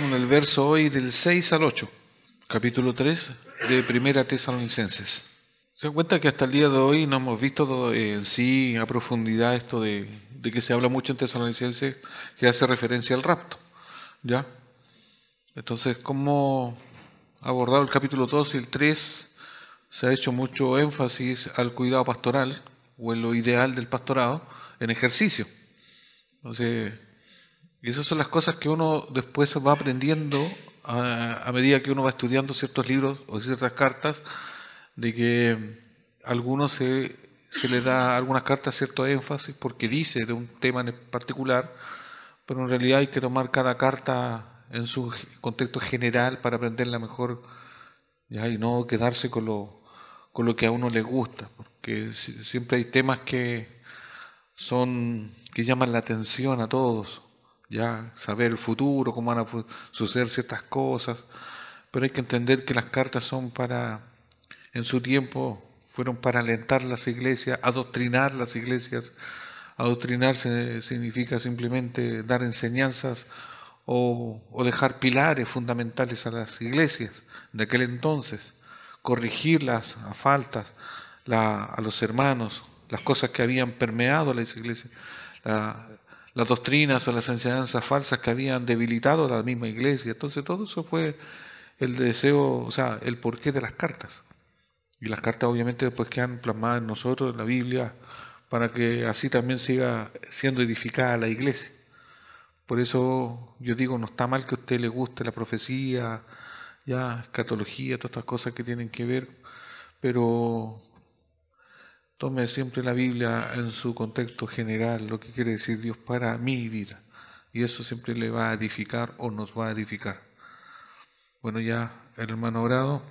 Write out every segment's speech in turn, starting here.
Estamos en el verso hoy del 6 al 8, capítulo 3 de Primera Tesalonicenses. Se dan cuenta que hasta el día de hoy no hemos visto en sí a profundidad esto de que se habla mucho en Tesalonicenses, que hace referencia al rapto, ¿ya? Entonces, ¿cómo ha abordado el capítulo 2 y el 3? Se ha hecho mucho énfasis al cuidado pastoral o en lo ideal del pastorado en ejercicio. Entonces, y esas son las cosas que uno después va aprendiendo a medida que uno va estudiando ciertos libros o ciertas cartas, de que a algunos se le da a algunas cartas cierto énfasis porque dice de un tema en particular, pero en realidad hay que tomar cada carta en su contexto general para aprenderla mejor, ¿ya? Y no quedarse con lo que a uno le gusta, porque siempre hay temas que llaman la atención a todos, ya saber el futuro, cómo van a suceder ciertas cosas, pero hay que entender que las cartas en su tiempo fueron para alentar las iglesias, adoctrinar las iglesias. Adoctrinarse significa simplemente dar enseñanzas o dejar pilares fundamentales a las iglesias de aquel entonces, corregir las faltas a los hermanos, las cosas que habían permeado a las iglesias, las doctrinas o las enseñanzas falsas que habían debilitado a la misma iglesia. Entonces todo eso fue el deseo, o sea, el porqué de las cartas. Y las cartas obviamente después quedan plasmadas en nosotros, en la Biblia, para que así también siga siendo edificada la iglesia. Por eso yo digo, no está mal que a usted le guste la profecía, ya, escatología, todas estas cosas que tienen que ver, pero tome siempre la Biblia en su contexto general, lo que quiere decir Dios para mi vida. Y eso siempre le va a edificar o nos va a edificar. Bueno, ya el hermano orado.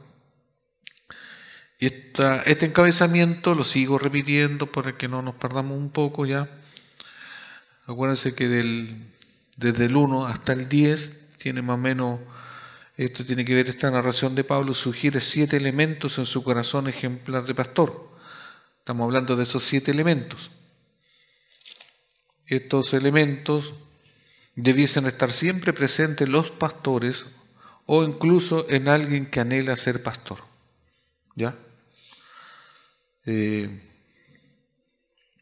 Y este encabezamiento lo sigo repitiendo para que no nos perdamos un poco ya. Acuérdense que desde el 1 hasta el 10 tiene más o menos, esto tiene que ver, esta narración de Pablo sugiere 7 elementos en su corazón ejemplar de pastor. Estamos hablando de esos 7 elementos. Estos elementos debiesen estar siempre presentes en los pastores o incluso en alguien que anhela ser pastor. ¿Ya? Y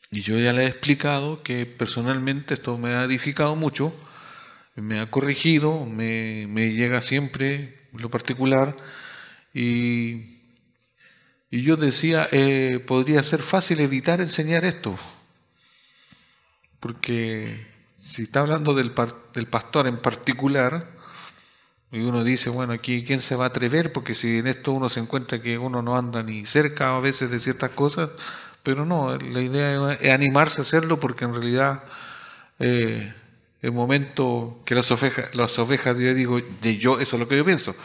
yo ya le he explicado que personalmente esto me ha edificado mucho, me ha corregido, me llega siempre en lo particular, y yo decía, podría ser fácil evitar enseñar esto, porque si está hablando del pastor en particular, y uno dice, bueno, aquí ¿quién se va a atrever? Porque si en esto uno se encuentra que uno no anda ni cerca a veces de ciertas cosas, pero no, la idea es animarse a hacerlo, porque en realidad el momento que las ovejas, yo digo, eso es lo que yo pienso,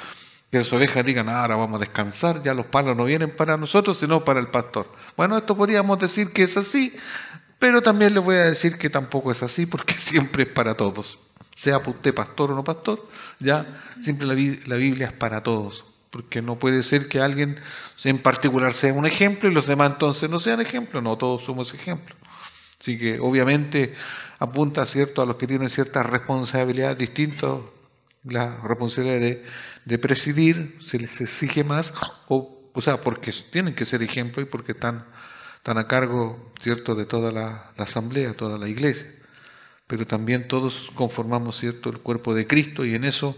que las ovejas digan, ahora vamos a descansar, ya los palos no vienen para nosotros, sino para el pastor. Bueno, esto podríamos decir que es así, pero también les voy a decir que tampoco es así, porque siempre es para todos. Sea usted pastor o no pastor, ya siempre la Biblia es para todos, porque no puede ser que alguien en particular sea un ejemplo y los demás entonces no sean ejemplos. No, todos somos ejemplos. Así que obviamente apunta, ¿cierto?, a los que tienen ciertas responsabilidades distintas. La responsabilidad de presidir se les exige más, o sea, porque tienen que ser ejemplos y porque están a cargo, ¿cierto?, de toda la asamblea, toda la iglesia. Pero también todos conformamos, ¿cierto?, el cuerpo de Cristo, y en eso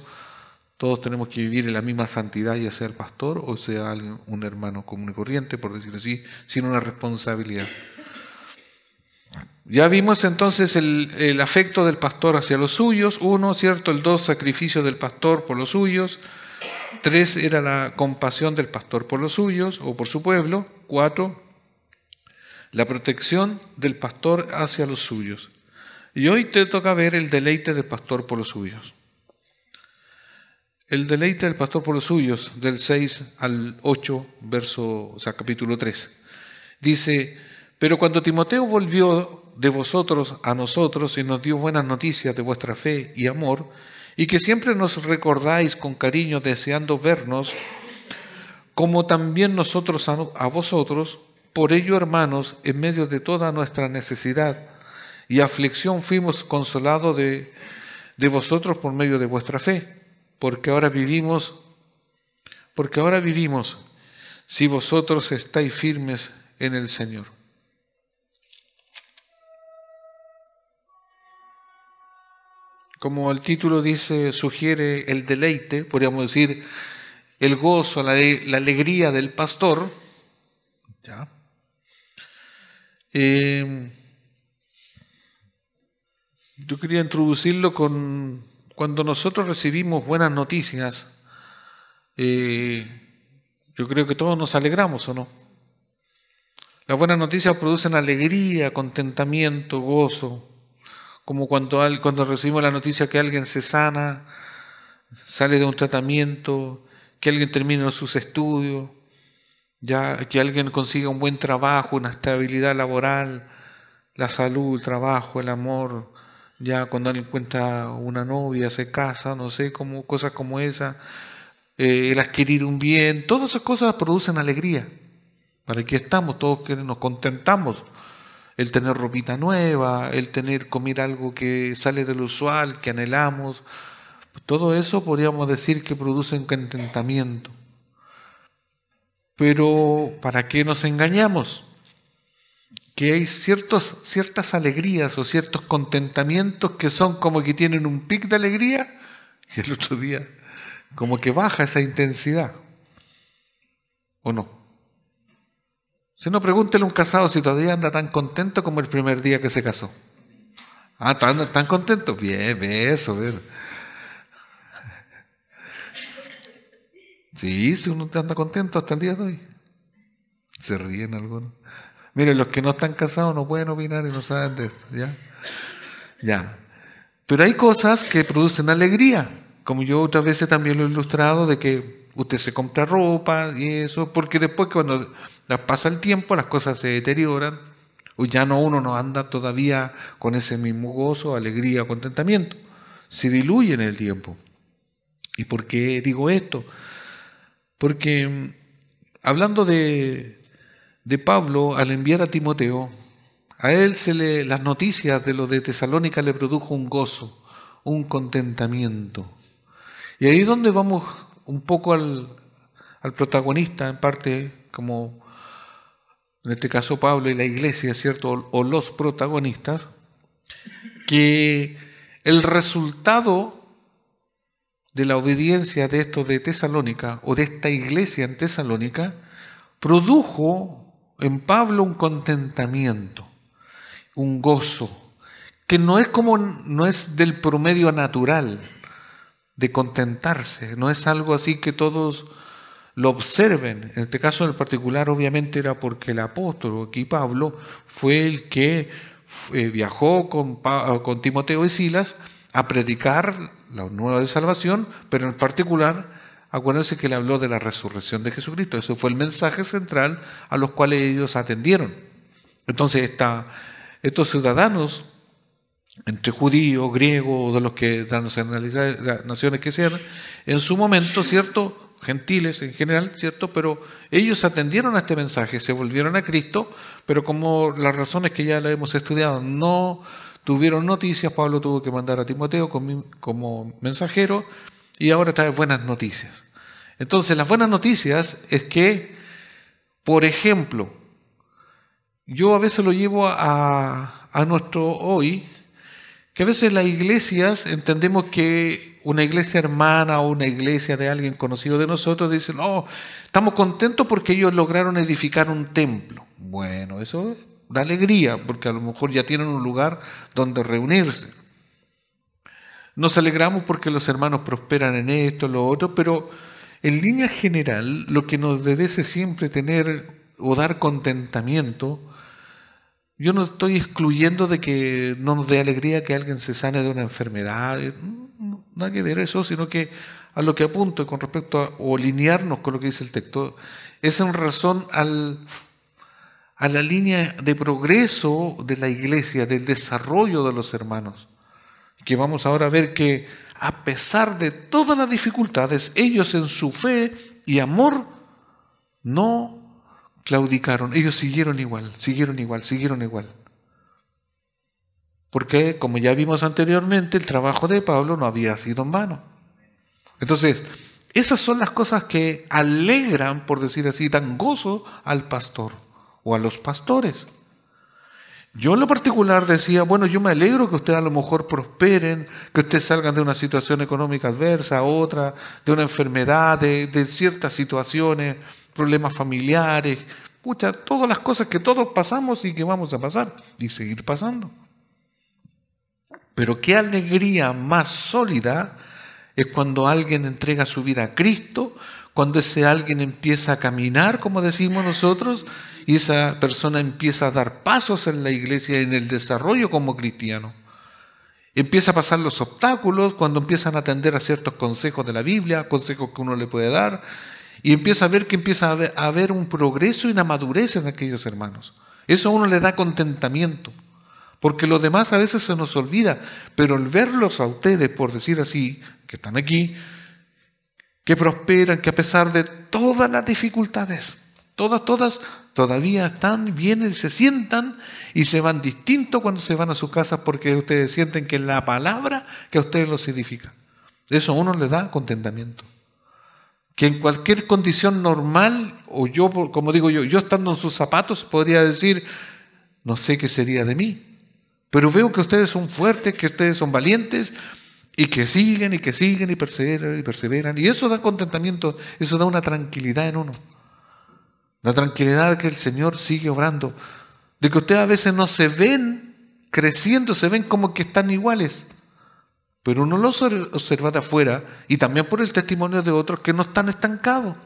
todos tenemos que vivir en la misma santidad, ya sea el pastor o sea un hermano común y corriente, por decirlo así, sin una responsabilidad. Ya vimos entonces el afecto del pastor hacia los suyos. 1, ¿cierto? El 2, sacrificio del pastor por los suyos. 3 era la compasión del pastor por los suyos o por su pueblo. 4, la protección del pastor hacia los suyos. Y hoy te toca ver el deleite del pastor por los suyos. El deleite del pastor por los suyos, del 6 al 8, capítulo 3. Dice, pero cuando Timoteo volvió de vosotros a nosotros y nos dio buenas noticias de vuestra fe y amor, y que siempre nos recordáis con cariño deseando vernos, como también nosotros a vosotros, por ello, hermanos, en medio de toda nuestra necesidad y aflicción fuimos consolados de vosotros por medio de vuestra fe. porque ahora vivimos, si vosotros estáis firmes en el Señor. Como el título dice, sugiere el deleite, podríamos decir, el gozo, la alegría del pastor. ¿Ya? Yo quería introducirlo con cuando nosotros recibimos buenas noticias. Yo creo que todos nos alegramos, ¿o no? Las buenas noticias producen alegría, contentamiento, gozo. Como cuando recibimos la noticia que alguien se sana, sale de un tratamiento, que alguien termina sus estudios, ya que alguien consiga un buen trabajo, una estabilidad laboral, la salud, el trabajo, el amor, ya cuando alguien encuentra una novia, se casa, no sé, cosas como esa, el adquirir un bien, todas esas cosas producen alegría. Para aquí estamos, todos que nos contentamos. El tener ropita nueva, el comer algo que sale del usual, que anhelamos, todo eso podríamos decir que produce un contentamiento. Pero ¿para qué nos engañamos? Que hay ciertas alegrías o ciertos contentamientos que son como que tienen un pic de alegría y el otro día como que baja esa intensidad. ¿O no? Si no, pregúntele a un casado si todavía anda tan contento como el primer día que se casó. Ah, ¿están contentos? Bien, eso, bien. Sí, si uno anda contento hasta el día de hoy. Se ríen algunos. Miren, los que no están casados no pueden opinar y no saben de esto, ¿ya? Ya. Pero hay cosas que producen alegría, como yo otras veces también lo he ilustrado, de que usted se compra ropa y eso, porque después cuando pasa el tiempo las cosas se deterioran, o ya uno no anda todavía con ese mismo gozo, alegría, contentamiento, se diluye en el tiempo. ¿Y por qué digo esto? Porque hablando de Pablo, al enviar a Timoteo, a él las noticias de lo de Tesalónica le produjo un gozo, un contentamiento. Y ahí es donde vamos un poco al protagonista, en parte, como en este caso Pablo y la iglesia, ¿cierto? O los protagonistas, que el resultado de la obediencia de esto de Tesalónica, o de esta iglesia en Tesalónica, produjo en Pablo un contentamiento, un gozo, que no es del promedio natural de contentarse, no es algo así que todos lo observen. En este caso en particular obviamente era porque el apóstol, aquí Pablo, fue el que viajó con Timoteo y Silas a predicar la nueva de salvación, pero en particular acuérdense que le habló de la resurrección de Jesucristo. Eso fue el mensaje central a los cuales ellos atendieron. Entonces estos ciudadanos, entre judíos, griegos, de los que de las naciones que sean, en su momento, ¿cierto?, gentiles en general, ¿cierto?, pero ellos atendieron a este mensaje, se volvieron a Cristo, pero como las razones que ya la hemos estudiado no tuvieron noticias, Pablo tuvo que mandar a Timoteo como mensajero y ahora trae buenas noticias. Entonces las buenas noticias es que, por ejemplo, yo a veces lo llevo a nuestro hoy, que a veces las iglesias entendemos que una iglesia hermana o una iglesia de alguien conocido de nosotros dicen, oh, estamos contentos porque ellos lograron edificar un templo. Bueno, eso da alegría porque a lo mejor ya tienen un lugar donde reunirse. Nos alegramos porque los hermanos prosperan en esto, lo otro, pero en línea general lo que nos debe siempre tener o dar contentamiento. Yo no estoy excluyendo de que no nos dé alegría que alguien se sane de una enfermedad, no, nada que ver eso, sino que a lo que apunto con respecto o alinearnos con lo que dice el texto, es en razón a la línea de progreso de la iglesia, del desarrollo de los hermanos, que vamos ahora a ver que a pesar de todas las dificultades, ellos en su fe y amor no claudicaron, ellos siguieron igual. Porque, como ya vimos anteriormente, el trabajo de Pablo no había sido en vano. Entonces, esas son las cosas que alegran, por decir así, dan gozo al pastor o a los pastores. Yo en lo particular decía, bueno, yo me alegro que ustedes a lo mejor prosperen, que ustedes salgan de una situación económica adversa a otra, de una enfermedad, de ciertas situaciones, problemas familiares, pucha, todas las cosas que todos pasamos y que vamos a pasar y seguir pasando. Pero qué alegría más sólida es cuando alguien entrega su vida a Cristo, cuando ese alguien empieza a caminar, como decimos nosotros, y esa persona empieza a dar pasos en la iglesia, en el desarrollo como cristiano. Empieza a pasar los obstáculos, cuando empiezan a atender a ciertos consejos de la Biblia, consejos que uno le puede dar, y empieza a ver que empieza a haber un progreso y una madurez en aquellos hermanos. Eso a uno le da contentamiento, porque lo demás a veces se nos olvida, pero el verlos a ustedes, por decir así, que están aquí, que prosperan, que a pesar de todas las dificultades, todas, todavía están, vienen, se sientan y se van distintos cuando se van a sus casas porque ustedes sienten que es la palabra que a ustedes los edifica. Eso a uno le da contentamiento. Que en cualquier condición normal, o yo, como digo yo estando en sus zapatos, podría decir, no sé qué sería de mí. Pero veo que ustedes son fuertes, que ustedes son valientes, y que siguen y perseveran. Y eso da contentamiento, eso da una tranquilidad en uno. La tranquilidad de que el Señor sigue obrando. De que ustedes a veces no se ven creciendo, se ven como que están iguales. Pero uno los observa de afuera y también por el testimonio de otros que no están estancados.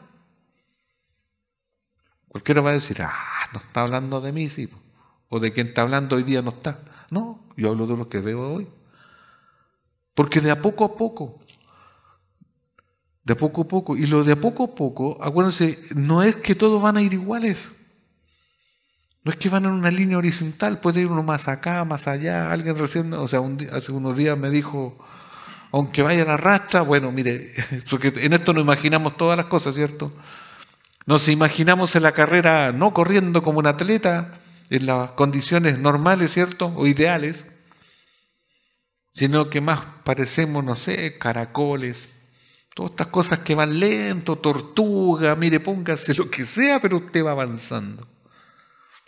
Cualquiera va a decir, no está hablando de mí, sí. O de quien está hablando hoy día no está. No, yo hablo de lo que veo hoy. Porque de a poco, y lo de a poco, acuérdense, no es que todos van a ir iguales. No es que van en una línea horizontal, puede ir uno más acá, más allá. Alguien recién, hace unos días me dijo, aunque vaya a la rastra, bueno, mire, porque en esto nos imaginamos todas las cosas, ¿cierto? Nos imaginamos en la carrera no corriendo como un atleta, en las condiciones normales, ¿cierto? O ideales, sino que más parecemos, no sé, caracoles, todas estas cosas que van lento, tortuga, mire, póngase lo que sea, pero usted va avanzando.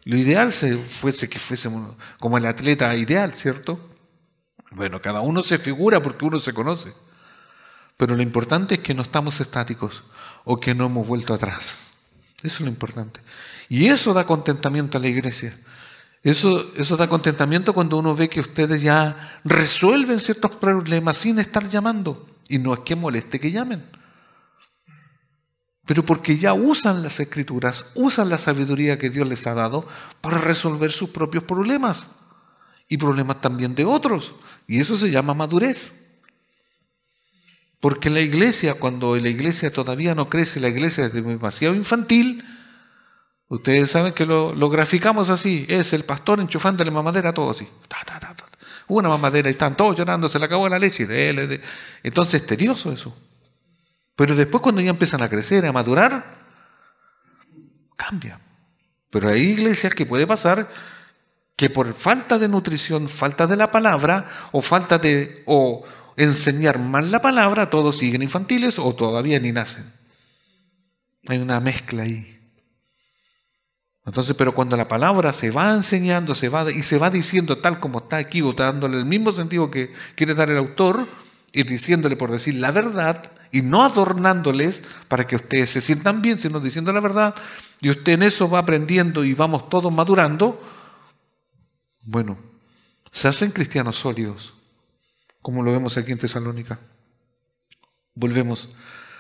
Lo ideal fuese que fuésemos como el atleta ideal, ¿cierto? Bueno, cada uno se figura porque uno se conoce, pero lo importante es que no estamos estáticos o que no hemos vuelto atrás. Eso es lo importante. Y eso da contentamiento a la iglesia. Eso da contentamiento cuando uno ve que ustedes ya resuelven ciertos problemas sin estar llamando. Y no es que moleste que llamen, pero porque ya usan las escrituras, usan la sabiduría que Dios les ha dado para resolver sus propios problemas y problemas también de otros. Y eso se llama madurez. Porque la iglesia, cuando la iglesia todavía no crece, la iglesia es demasiado infantil. Ustedes saben que lo graficamos así, es el pastor enchufándole mamadera a todo así. Una mamadera y están todos llorando, se le acabó la leche. Entonces es tedioso eso. Pero después cuando ya empiezan a crecer, a madurar, cambia. Pero hay iglesias que puede pasar que por falta de nutrición, falta de la palabra, o enseñar mal la palabra, todos siguen infantiles o todavía ni nacen. Hay una mezcla ahí. Entonces, pero cuando la palabra se va enseñando, se va diciendo tal como está aquí, o dándole el mismo sentido que quiere dar el autor, y diciéndole por decir la verdad, y no adornándoles para que ustedes se sientan bien, sino diciendo la verdad, y usted en eso va aprendiendo y vamos todos madurando, bueno, se hacen cristianos sólidos, como lo vemos aquí en Tesalónica. Volvemos.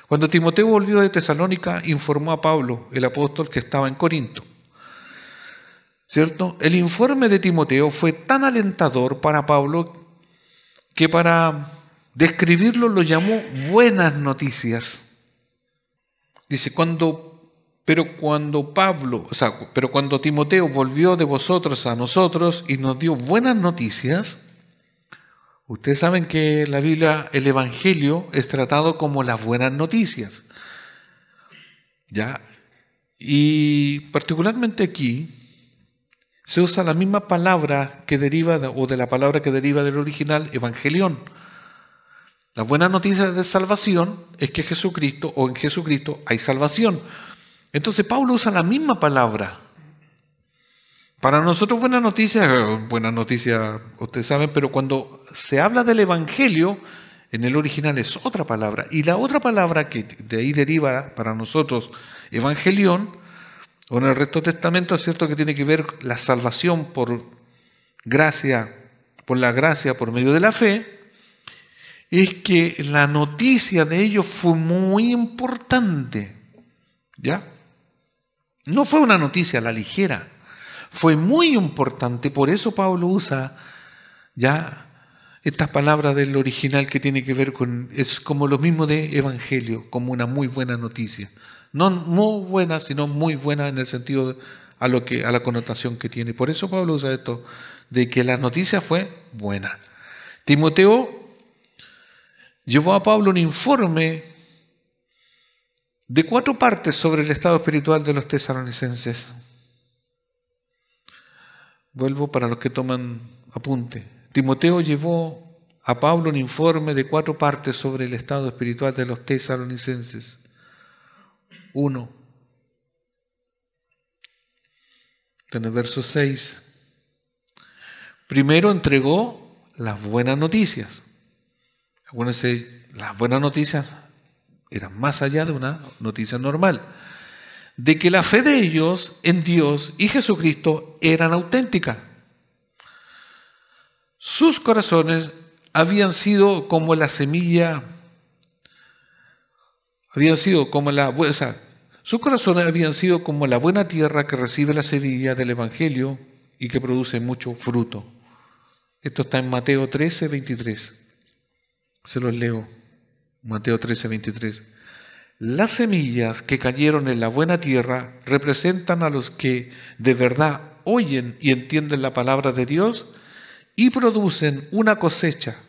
Cuando Timoteo volvió de Tesalónica, informó a Pablo, el apóstol, que estaba en Corinto. ¿Cierto? El informe de Timoteo fue tan alentador para Pablo que para describirlo lo llamó buenas noticias. Dice, pero cuando Timoteo volvió de vosotros a nosotros y nos dio buenas noticias, ustedes saben que en la Biblia el Evangelio es tratado como las buenas noticias. ¿Ya? Y particularmente aquí se usa la misma palabra que deriva, o de la palabra que deriva del original, evangelión. La buena noticia de salvación es que Jesucristo, o en Jesucristo, hay salvación. Entonces Pablo usa la misma palabra. Para nosotros buena noticia, ustedes saben, pero cuando se habla del Evangelio, en el original es otra palabra. Y la otra palabra que de ahí deriva para nosotros, evangelión, o en el Resto Testamento, es cierto que tiene que ver la salvación por gracia, por la gracia, por medio de la fe, es que la noticia de ellos fue muy importante. ¿Ya? No fue una noticia a la ligera. Fue muy importante, por eso Pablo usa ya estas palabras del original que tiene que ver con, es como lo mismo de evangelio, como una muy buena noticia. No muy buena, sino muy buena en el sentido a la connotación que tiene. Por eso Pablo usa esto, de que la noticia fue buena. Timoteo llevó a Pablo un informe de 4 partes sobre el estado espiritual de los tesalonicenses. Vuelvo para los que toman apunte. Timoteo llevó a Pablo un informe de 4 partes sobre el estado espiritual de los tesalonicenses. 1. En el verso 6. Primero entregó las buenas noticias. Acuérdense, las buenas noticias eran más allá de una noticia normal. De que la fe de ellos en Dios y Jesucristo eran auténtica. Sus corazones habían sido como la semilla, sus corazones habían sido como la buena tierra que recibe la semilla del Evangelio y que produce mucho fruto. Esto está en Mateo 13, 23. Se los leo. Mateo 13, 23. Las semillas que cayeron en la buena tierra representan a los que de verdad oyen y entienden la palabra de Dios y producen una cosecha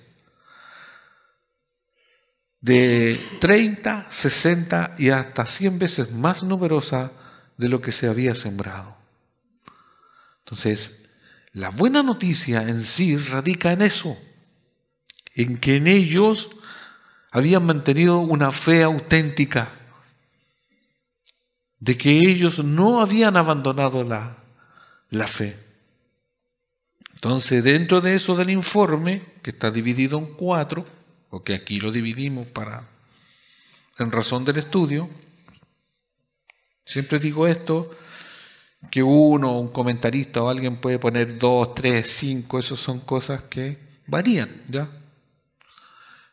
de 30, 60 y hasta 100 veces más numerosa de lo que se había sembrado. Entonces, la buena noticia en sí radica en eso, en que en ellos habían mantenido una fe auténtica, de que ellos no habían abandonado la fe. Entonces, dentro de eso del informe, que está dividido en 4, o que aquí lo dividimos en razón del estudio, siempre digo esto, que un comentarista o alguien puede poner 2, 3, 5, esas son cosas que varían, ¿ya?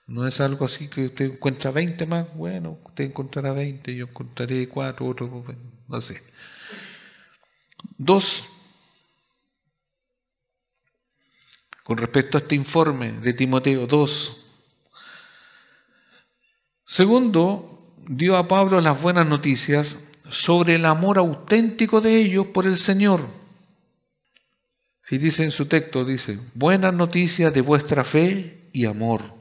No es algo así que usted encuentra 20 más, bueno, usted encontrará 20, yo encontraré 4, otro, bueno, no sé. 2. Con respecto a este informe de Timoteo 2. Segundo, dio a Pablo las buenas noticias sobre el amor auténtico de ellos por el Señor. Y dice en su texto, dice, buenas noticias de vuestra fe y amor,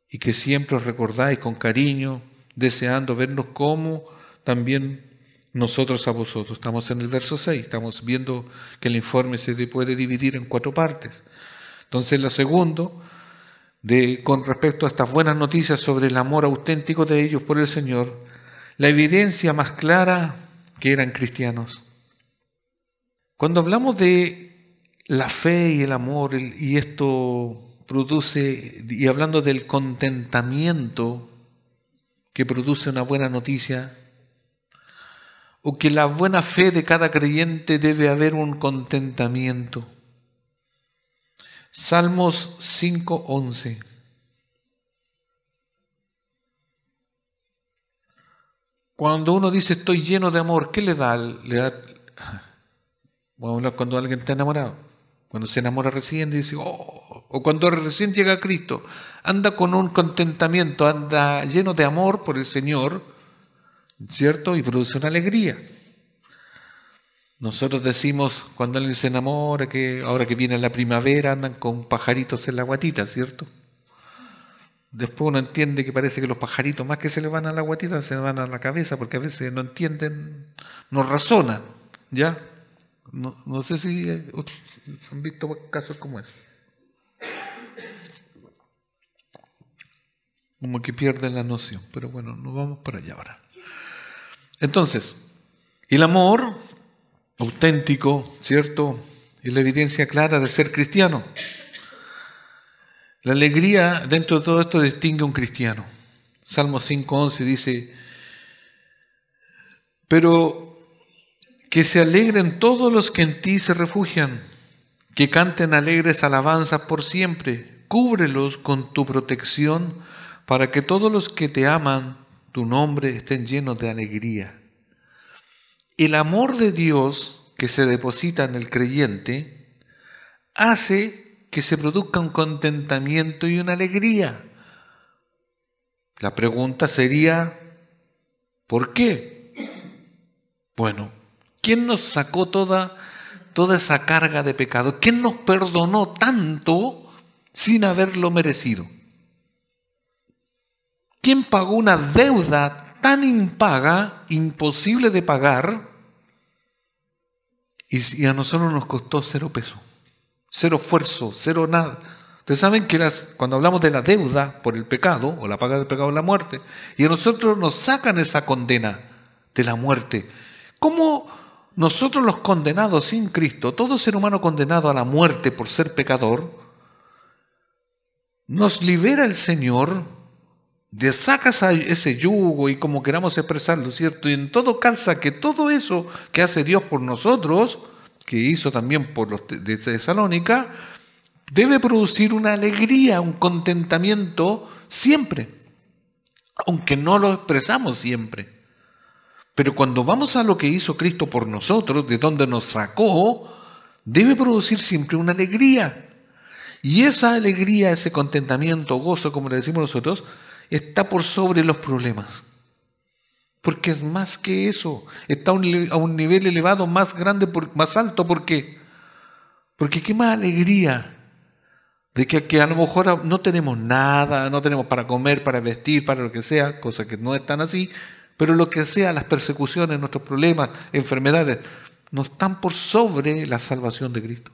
y que siempre os recordáis con cariño, deseando vernos como también nosotros a vosotros. Estamos en el verso 6, estamos viendo que el informe se puede dividir en 4 partes. Entonces, la segunda, con respecto a estas buenas noticias sobre el amor auténtico de ellos por el Señor, la evidencia más clara que eran cristianos. Cuando hablamos de la fe y el amor, y esto produce, y hablando del contentamiento que produce una buena noticia, o que la buena fe de cada creyente debe haber un contentamiento. Salmos 5:11. Cuando uno dice estoy lleno de amor, ¿qué le da? Vamos a hablar cuando alguien está enamorado. Cuando se enamora recién dice, oh, o cuando recién llega a Cristo, anda con un contentamiento, anda lleno de amor por el Señor, ¿cierto? Y produce una alegría. Nosotros decimos cuando alguien se enamora que ahora que viene la primavera andan con pajaritos en la guatita, ¿cierto? Después uno entiende que parece que los pajaritos más que se le van a la guatita se van a la cabeza porque a veces no entienden, no razonan, ¿ya? No sé si han visto casos como eso. como que pierden la noción. Pero bueno, nos vamos para allá ahora. Entonces, el amor auténtico, ¿cierto?, es la evidencia clara de ser cristiano. La alegría dentro de todo esto distingue a un cristiano. Salmo 5:11 dice: pero que se alegren todos los que en ti se refugian, que canten alegres alabanzas por siempre. Cúbrelos con tu protección, para que todos los que te aman tu nombre estén llenos de alegría. El amor de Dios que se deposita en el creyente hace que se produzca un contentamiento y una alegría. La pregunta sería, ¿por qué? Bueno, ¿quién nos sacó toda esa carga de pecado? ¿Quién nos perdonó tanto sin haberlo merecido? ¿Quién pagó una deuda tan impaga, imposible de pagar, y a nosotros nos costó 0 pesos, 0 esfuerzo, 0 nada? Ustedes saben que cuando hablamos de la deuda por el pecado, o la paga del pecado es la muerte, y a nosotros nos sacan esa condena de la muerte. ¿Cómo nosotros los condenados sin Cristo, todo ser humano condenado a la muerte por ser pecador, nos libera el Señor, saca ese yugo y como queramos expresarlo, ¿cierto? Y en todo calza que todo eso que hace Dios por nosotros, que hizo también por los de Tesalónica, debe producir una alegría, un contentamiento siempre, aunque no lo expresamos siempre. Pero cuando vamos a lo que hizo Cristo por nosotros, de donde nos sacó, debe producir siempre una alegría. Y esa alegría, ese contentamiento, gozo, como le decimos nosotros, está por sobre los problemas. Porque es más que eso, está a un nivel elevado, más grande, más alto. ¿Por qué? Porque qué más alegría de que a lo mejor no tenemos nada, no tenemos para comer, para vestir, para lo que sea, cosas que no están así, pero lo que sea, las persecuciones, nuestros problemas, enfermedades, no están por sobre la salvación de Cristo,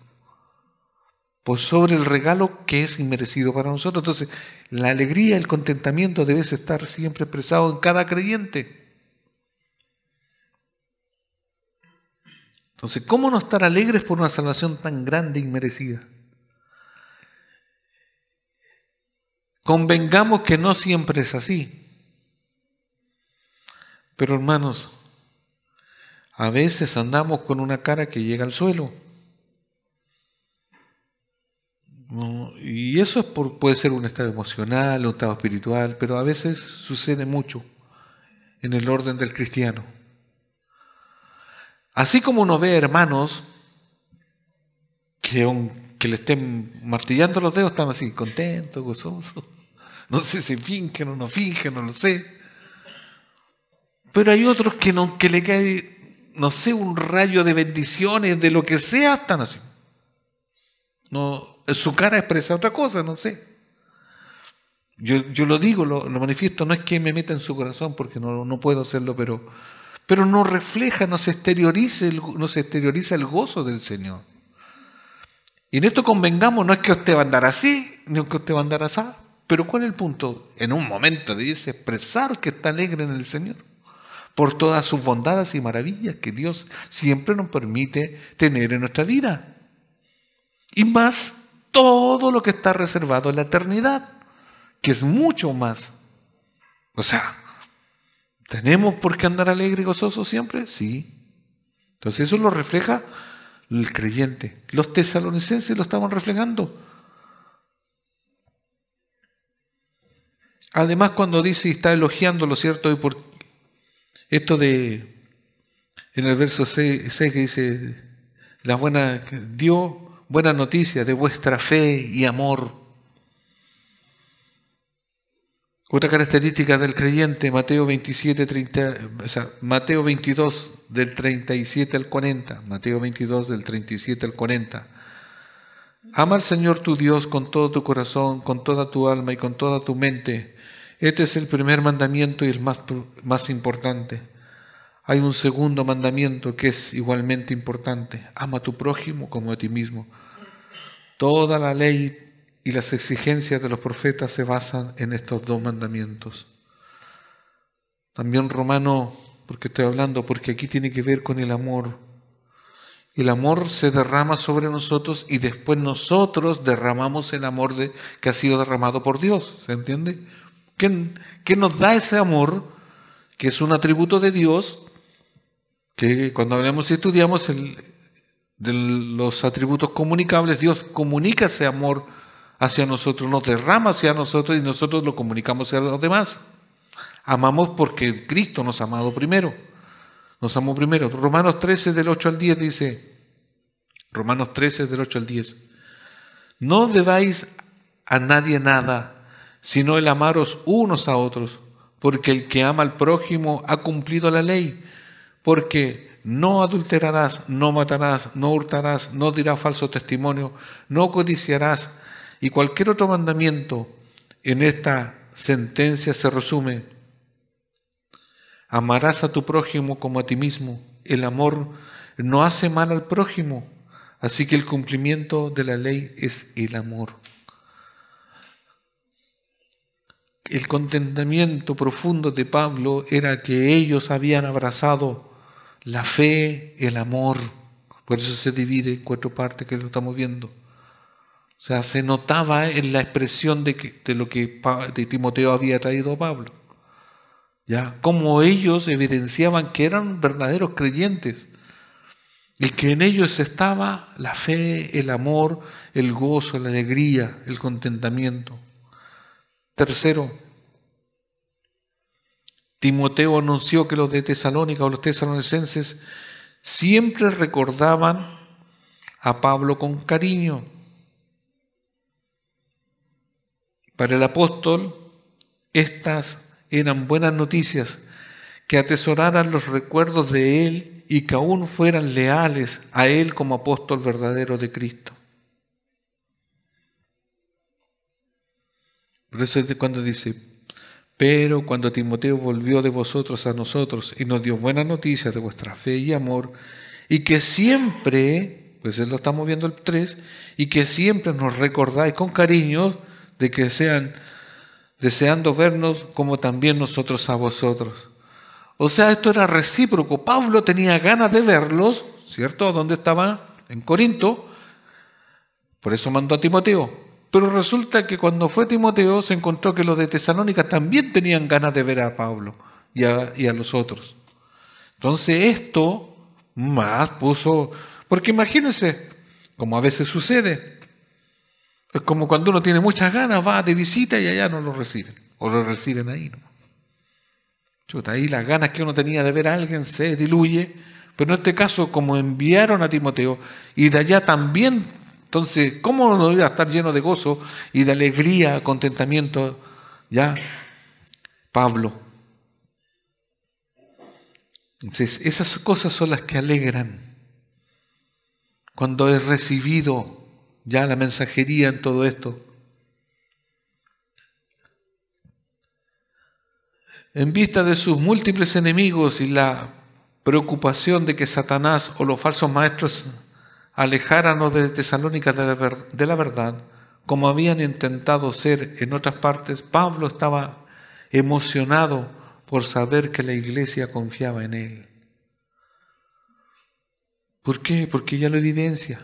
por sobre el regalo que es inmerecido para nosotros. Entonces, la alegría, el contentamiento debe estar siempre expresado en cada creyente. Entonces, ¿cómo no estar alegres por una salvación tan grande e inmerecida? Convengamos que no siempre es así. Pero hermanos, a veces andamos con una cara que llega al suelo. ¿No? Y eso puede ser un estado emocional, un estado espiritual, pero a veces sucede mucho en el orden del cristiano. Así como uno ve hermanos que le estén martillando los dedos, están así, contentos, gozosos. No sé si fingen o no fingen, no lo sé. Pero hay otros que le cae, no sé, un rayo de bendiciones, de lo que sea, están así. No, su cara expresa otra cosa, no sé. Yo lo digo, lo manifiesto, no es que me meta en su corazón, porque no puedo hacerlo, pero no refleja, no se exterioriza el gozo del Señor. Y en esto convengamos, no es que usted va a andar así, ni que usted va a andar así, pero ¿cuál es el punto? En un momento debe expresar que está alegre en el Señor, por todas sus bondades y maravillas que Dios siempre nos permite tener en nuestra vida. Y más todo lo que está reservado en la eternidad, que es mucho más. O sea, ¿tenemos por qué andar alegre y gozoso siempre? Sí. Entonces eso lo refleja el creyente. Los tesalonicenses lo estaban reflejando. Además, cuando dice y está elogiándolo, ¿cierto? Y por esto en el verso 6 que dice, dio buena noticia de vuestra fe y amor. Otra característica del creyente, Mateo 22 del 37 al 40. Mateo 22 del 37 al 40. Ama al Señor tu Dios con todo tu corazón, con toda tu alma y con toda tu mente. Este es el primer mandamiento y el más importante. Hay un segundo mandamiento que es igualmente importante. Ama a tu prójimo como a ti mismo. Toda la ley y las exigencias de los profetas se basan en estos dos mandamientos. También Romano, porque estoy hablando, porque aquí tiene que ver con el amor. El amor se derrama sobre nosotros y después nosotros derramamos el amor que ha sido derramado por Dios. ¿Se entiende? ¿Qué nos da ese amor, que es un atributo de Dios, que cuando hablamos y estudiamos de los atributos comunicables, Dios comunica ese amor hacia nosotros, nos derrama hacia nosotros y nosotros lo comunicamos a los demás. Amamos porque Cristo nos ha amado primero. Nos amó primero. Romanos 13 del 8 al 10 dice, Romanos 13 del 8 al 10, no debáis a nadie nada, sino el amaros unos a otros, porque el que ama al prójimo ha cumplido la ley, porque no adulterarás, no matarás, no hurtarás, no dirás falso testimonio, no codiciarás, y cualquier otro mandamiento en esta sentencia se resume: amarás a tu prójimo como a ti mismo. El amor no hace mal al prójimo, así que el cumplimiento de la ley es el amor. El contentamiento profundo de Pablo era que ellos habían abrazado la fe, el amor. Por eso se divide en 4 partes que lo estamos viendo. O sea, se notaba en la expresión de lo que de Timoteo había traído a Pablo. ¿Ya? Como ellos evidenciaban que eran verdaderos creyentes y que en ellos estaba la fe, el amor, el gozo, la alegría, el contentamiento. Tercero, Timoteo anunció que los de Tesalónica o los tesalonicenses siempre recordaban a Pablo con cariño. Para el apóstol, estas eran buenas noticias, que atesoraran los recuerdos de él y que aún fueran leales a él como apóstol verdadero de Cristo. Por eso es cuando dice, pero cuando Timoteo volvió de vosotros a nosotros y nos dio buenas noticias de vuestra fe y amor, y que siempre, pues lo estamos viendo el 3, y que siempre nos recordáis con cariño de que sean deseando vernos como también nosotros a vosotros. O sea, esto era recíproco. Pablo tenía ganas de verlos, ¿cierto? ¿Dónde estaba? En Corinto. Por eso mandó a Timoteo. Pero resulta que cuando fue Timoteo se encontró que los de Tesalónica también tenían ganas de ver a Pablo y a los otros. Entonces esto más puso... Porque imagínense, como a veces sucede, es como cuando uno tiene muchas ganas, va de visita y allá no lo reciben. O lo reciben ahí, ¿no? Chuta, ahí las ganas que uno tenía de ver a alguien se diluye. Pero en este caso, como enviaron a Timoteo y de allá también, entonces, ¿cómo no iba a estar lleno de gozo y de alegría, contentamiento ya Pablo? Entonces, esas cosas son las que alegran. Cuando es recibido ya la mensajería en todo esto. En vista de sus múltiples enemigos y la preocupación de que Satanás o los falsos maestros alejaran de Tesalónica de la verdad, como habían intentado ser en otras partes, Pablo estaba emocionado por saber que la iglesia confiaba en él. ¿Por qué? Porque ya lo evidencia.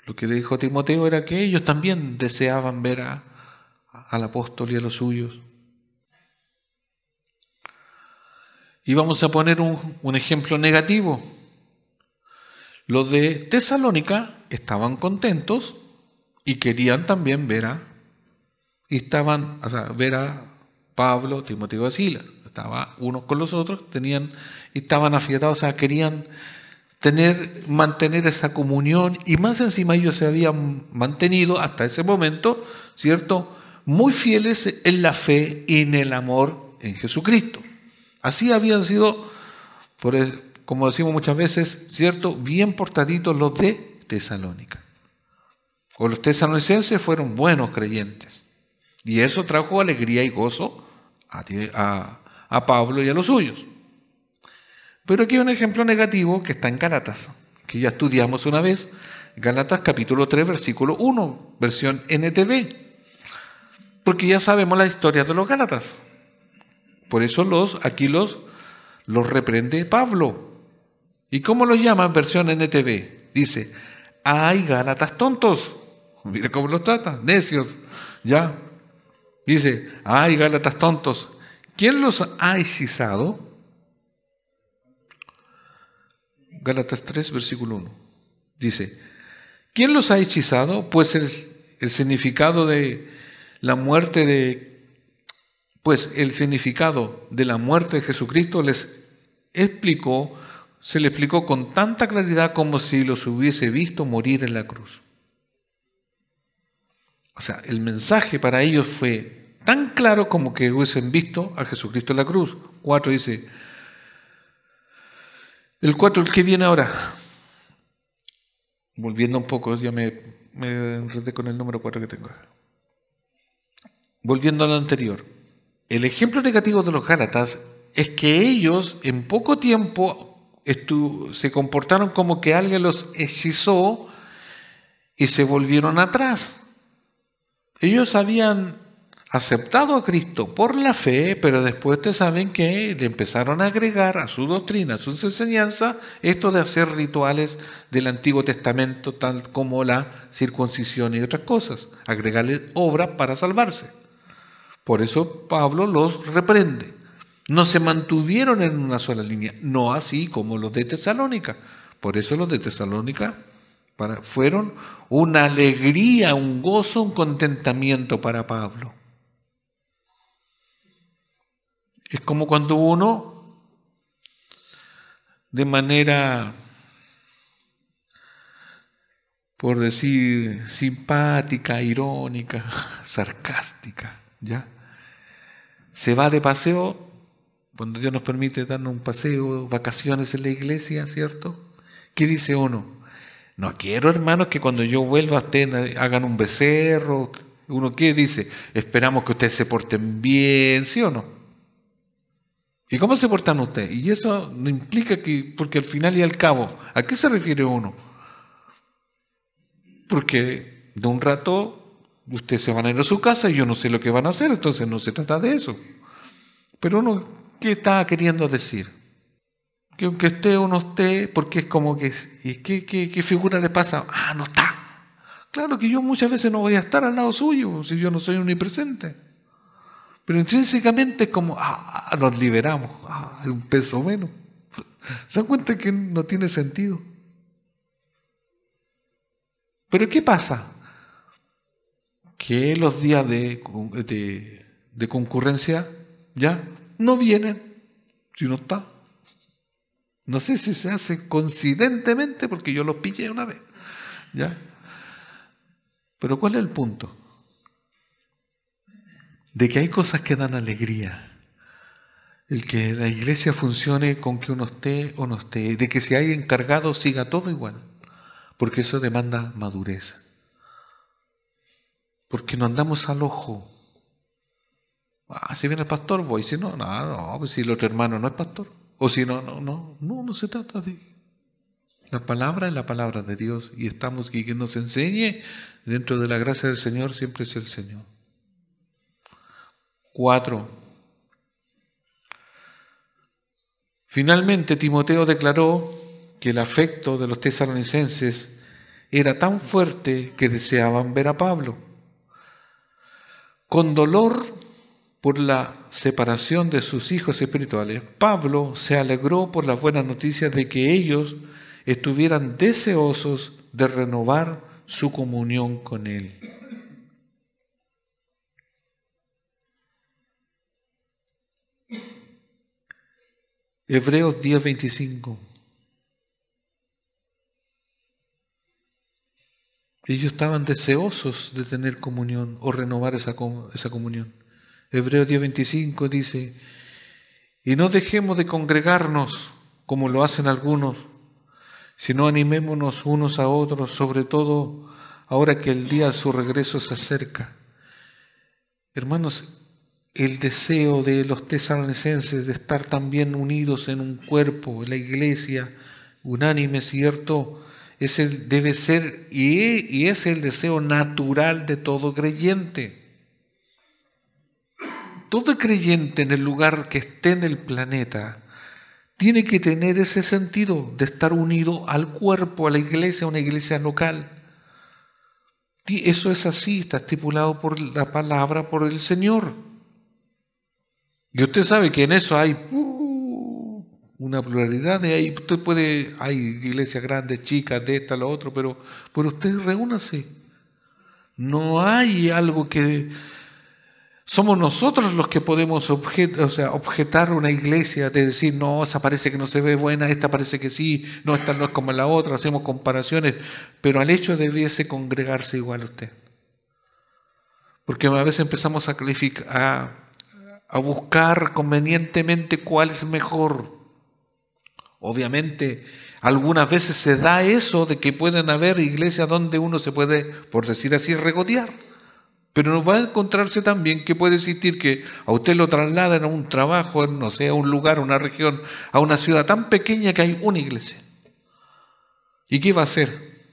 Lo que le dijo a Timoteo era que ellos también deseaban ver al apóstol y a los suyos. Y vamos a poner un ejemplo negativo. Los de Tesalónica estaban contentos y querían también ver a Pablo, Timoteo y Silas. Estaban unos con los otros, estaban afiatados, querían mantener esa comunión, y más encima ellos se habían mantenido hasta ese momento, ¿cierto?, muy fieles en la fe y en el amor en Jesucristo. Así habían sido, como decimos muchas veces, ¿cierto?, bien portaditos los de Tesalónica. O los tesalonicenses fueron buenos creyentes. Y eso trajo alegría y gozo a Pablo y a los suyos. Pero aquí hay un ejemplo negativo que está en Gálatas, que ya estudiamos una vez, Gálatas capítulo 3, versículo 1, versión NTV. Porque ya sabemos la historia de los Gálatas. Por eso aquí los reprende Pablo. ¿Y cómo los llama en versión NTV? Dice, ¡ay, Gálatas tontos! Mira cómo los trata, necios. Ya. Dice, ¡ay, Gálatas tontos! ¿Quién los ha hechizado? Gálatas 3, versículo 1. Dice, ¿quién los ha hechizado? Pues el significado de la muerte de la muerte de Jesucristo se le explicó con tanta claridad como si los hubiese visto morir en la cruz. O sea, el mensaje para ellos fue tan claro como que hubiesen visto a Jesucristo en la cruz. 4 dice, el 4, el que viene ahora. Volviendo un poco, ya me enredé con el número 4 que tengo. Volviendo a lo anterior. El ejemplo negativo de los Gálatas es que ellos en poco tiempo se comportaron como que alguien los hechizó y se volvieron atrás. Ellos habían aceptado a Cristo por la fe, pero después ustedes saben que le empezaron a agregar a su doctrina, a sus enseñanzas, esto de hacer rituales del Antiguo Testamento, tal como la circuncisión y otras cosas, agregarle obras para salvarse. Por eso Pablo los reprende. No se mantuvieron en una sola línea, no así como los de Tesalónica. Por eso los de Tesalónica fueron una alegría, un gozo, un contentamiento para Pablo. Es como cuando uno, de manera, por decir, simpática, irónica, sarcástica, ¿ya? Se va de paseo, cuando Dios nos permite darnos un paseo, vacaciones en la iglesia, ¿cierto? ¿Qué dice uno? No quiero, hermanos, que cuando yo vuelva ustedes hagan un becerro. ¿Uno qué dice? Esperamos que ustedes se porten bien, ¿sí o no? ¿Y cómo se portan ustedes? Y eso no implica que, porque al final y al cabo, ¿a qué se refiere uno? Porque de un rato ustedes se van a ir a su casa y yo no sé lo que van a hacer, entonces no se trata de eso. Pero uno, ¿qué está queriendo decir? Que aunque esté o no esté, porque es como que, ¿y qué figura le pasa? Ah, no está. Claro que yo muchas veces no voy a estar al lado suyo, si yo no soy omnipresente. Pero intrínsecamente es como, nos liberamos, un peso menos. ¿Se dan cuenta que no tiene sentido? Pero ¿qué pasa? Que los días de concurrencia ya no vienen si no está. No sé si se hace coincidentemente porque yo los pillé una vez. ¿Ya? Pero ¿cuál es el punto? De que hay cosas que dan alegría. El que la iglesia funcione con que uno esté o no esté. De que si hay encargado siga todo igual. Porque eso demanda madurez. Porque no andamos al ojo. Si viene el pastor voy. Si no, pues si el otro hermano no es pastor. O si no se trata de... La palabra es la palabra de Dios. Y estamos que nos enseñe dentro de la gracia del Señor siempre es el Señor. 4. Finalmente Timoteo declaró que el afecto de los tesalonicenses era tan fuerte que deseaban ver a Pablo. Con dolor por la separación de sus hijos espirituales, Pablo se alegró por las buenas noticias de que ellos estuvieran deseosos de renovar su comunión con él. Hebreos 10:25. Ellos estaban deseosos de tener comunión o renovar esa comunión. Hebreos 10:25 dice, y no dejemos de congregarnos como lo hacen algunos, sino animémonos unos a otros, sobre todo ahora que el día de su regreso se acerca. Hermanos, el deseo de los tesalonicenses de estar también unidos en un cuerpo, en la iglesia, unánime, ¿cierto? debe ser y es el deseo natural de todo creyente. Todo creyente en el lugar que esté en el planeta tiene que tener ese sentido de estar unido al cuerpo, a la iglesia, a una iglesia local. Eso es así, está estipulado por la palabra, por el Señor. Y usted sabe que en eso hay una pluralidad de ahí. Hay iglesias grandes, chicas, de esta, lo otro, pero usted reúnase. No hay algo que... Somos nosotros los que podemos objetar una iglesia, de decir, no, esa parece que no se ve buena, esta parece que sí, no, esta no es como la otra, hacemos comparaciones, pero al hecho debiese congregarse igual usted. Porque a veces empezamos a buscar convenientemente cuál es mejor. Obviamente, algunas veces se da eso de que pueden haber iglesias donde uno se puede, por decir así, regodear. Pero nos va a encontrarse también que puede existir que a usted lo trasladen a un trabajo, no sé, a un lugar, a una región, a una ciudad tan pequeña que hay una iglesia. ¿Y qué va a hacer?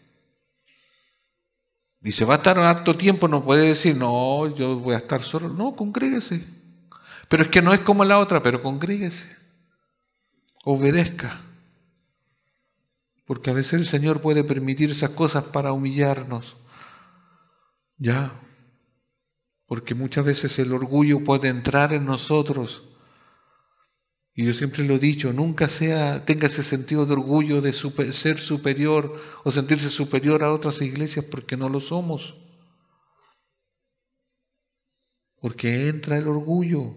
Y se va a estar un harto tiempo, no puede decir, no, yo voy a estar solo. No, congréguese. Pero es que no es como la otra, pero congréguese. Obedezca. Porque a veces el Señor puede permitir esas cosas para humillarnos. Ya. Porque muchas veces el orgullo puede entrar en nosotros. Y yo siempre lo he dicho, nunca tenga ese sentido de orgullo de ser superior o sentirse superior a otras iglesias, porque no lo somos. Porque entra el orgullo,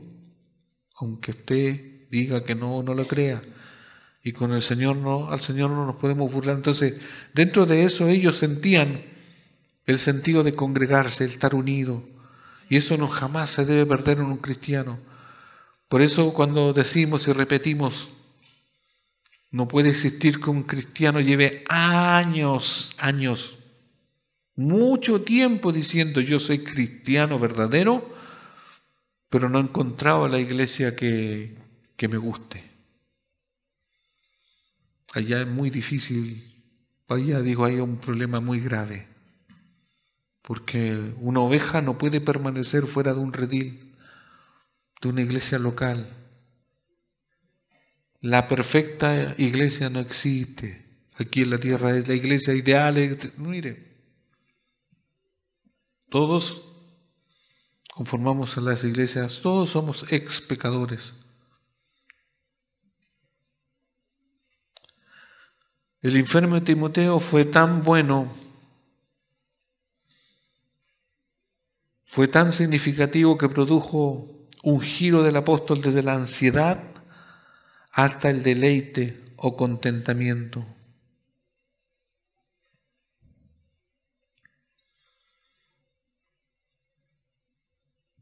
aunque usted diga que no lo crea. Y con el Señor al Señor no nos podemos burlar. Entonces, dentro de eso ellos sentían el sentido de congregarse, el estar unido. Y eso no jamás se debe perder en un cristiano. Por eso cuando decimos y repetimos, no puede existir que un cristiano lleve años, mucho tiempo diciendo yo soy cristiano verdadero, pero no he encontrado la iglesia que me guste. Allá es muy difícil, allá hay un problema muy grave. Porque una oveja no puede permanecer fuera de un redil, de una iglesia local. La perfecta iglesia no existe. Aquí en la tierra es la iglesia ideal. Mire, todos conformamos a las iglesias, todos somos ex pecadores. El enfermo de Timoteo fue tan bueno, fue tan significativo que produjo un giro del apóstol desde la ansiedad hasta el deleite o contentamiento.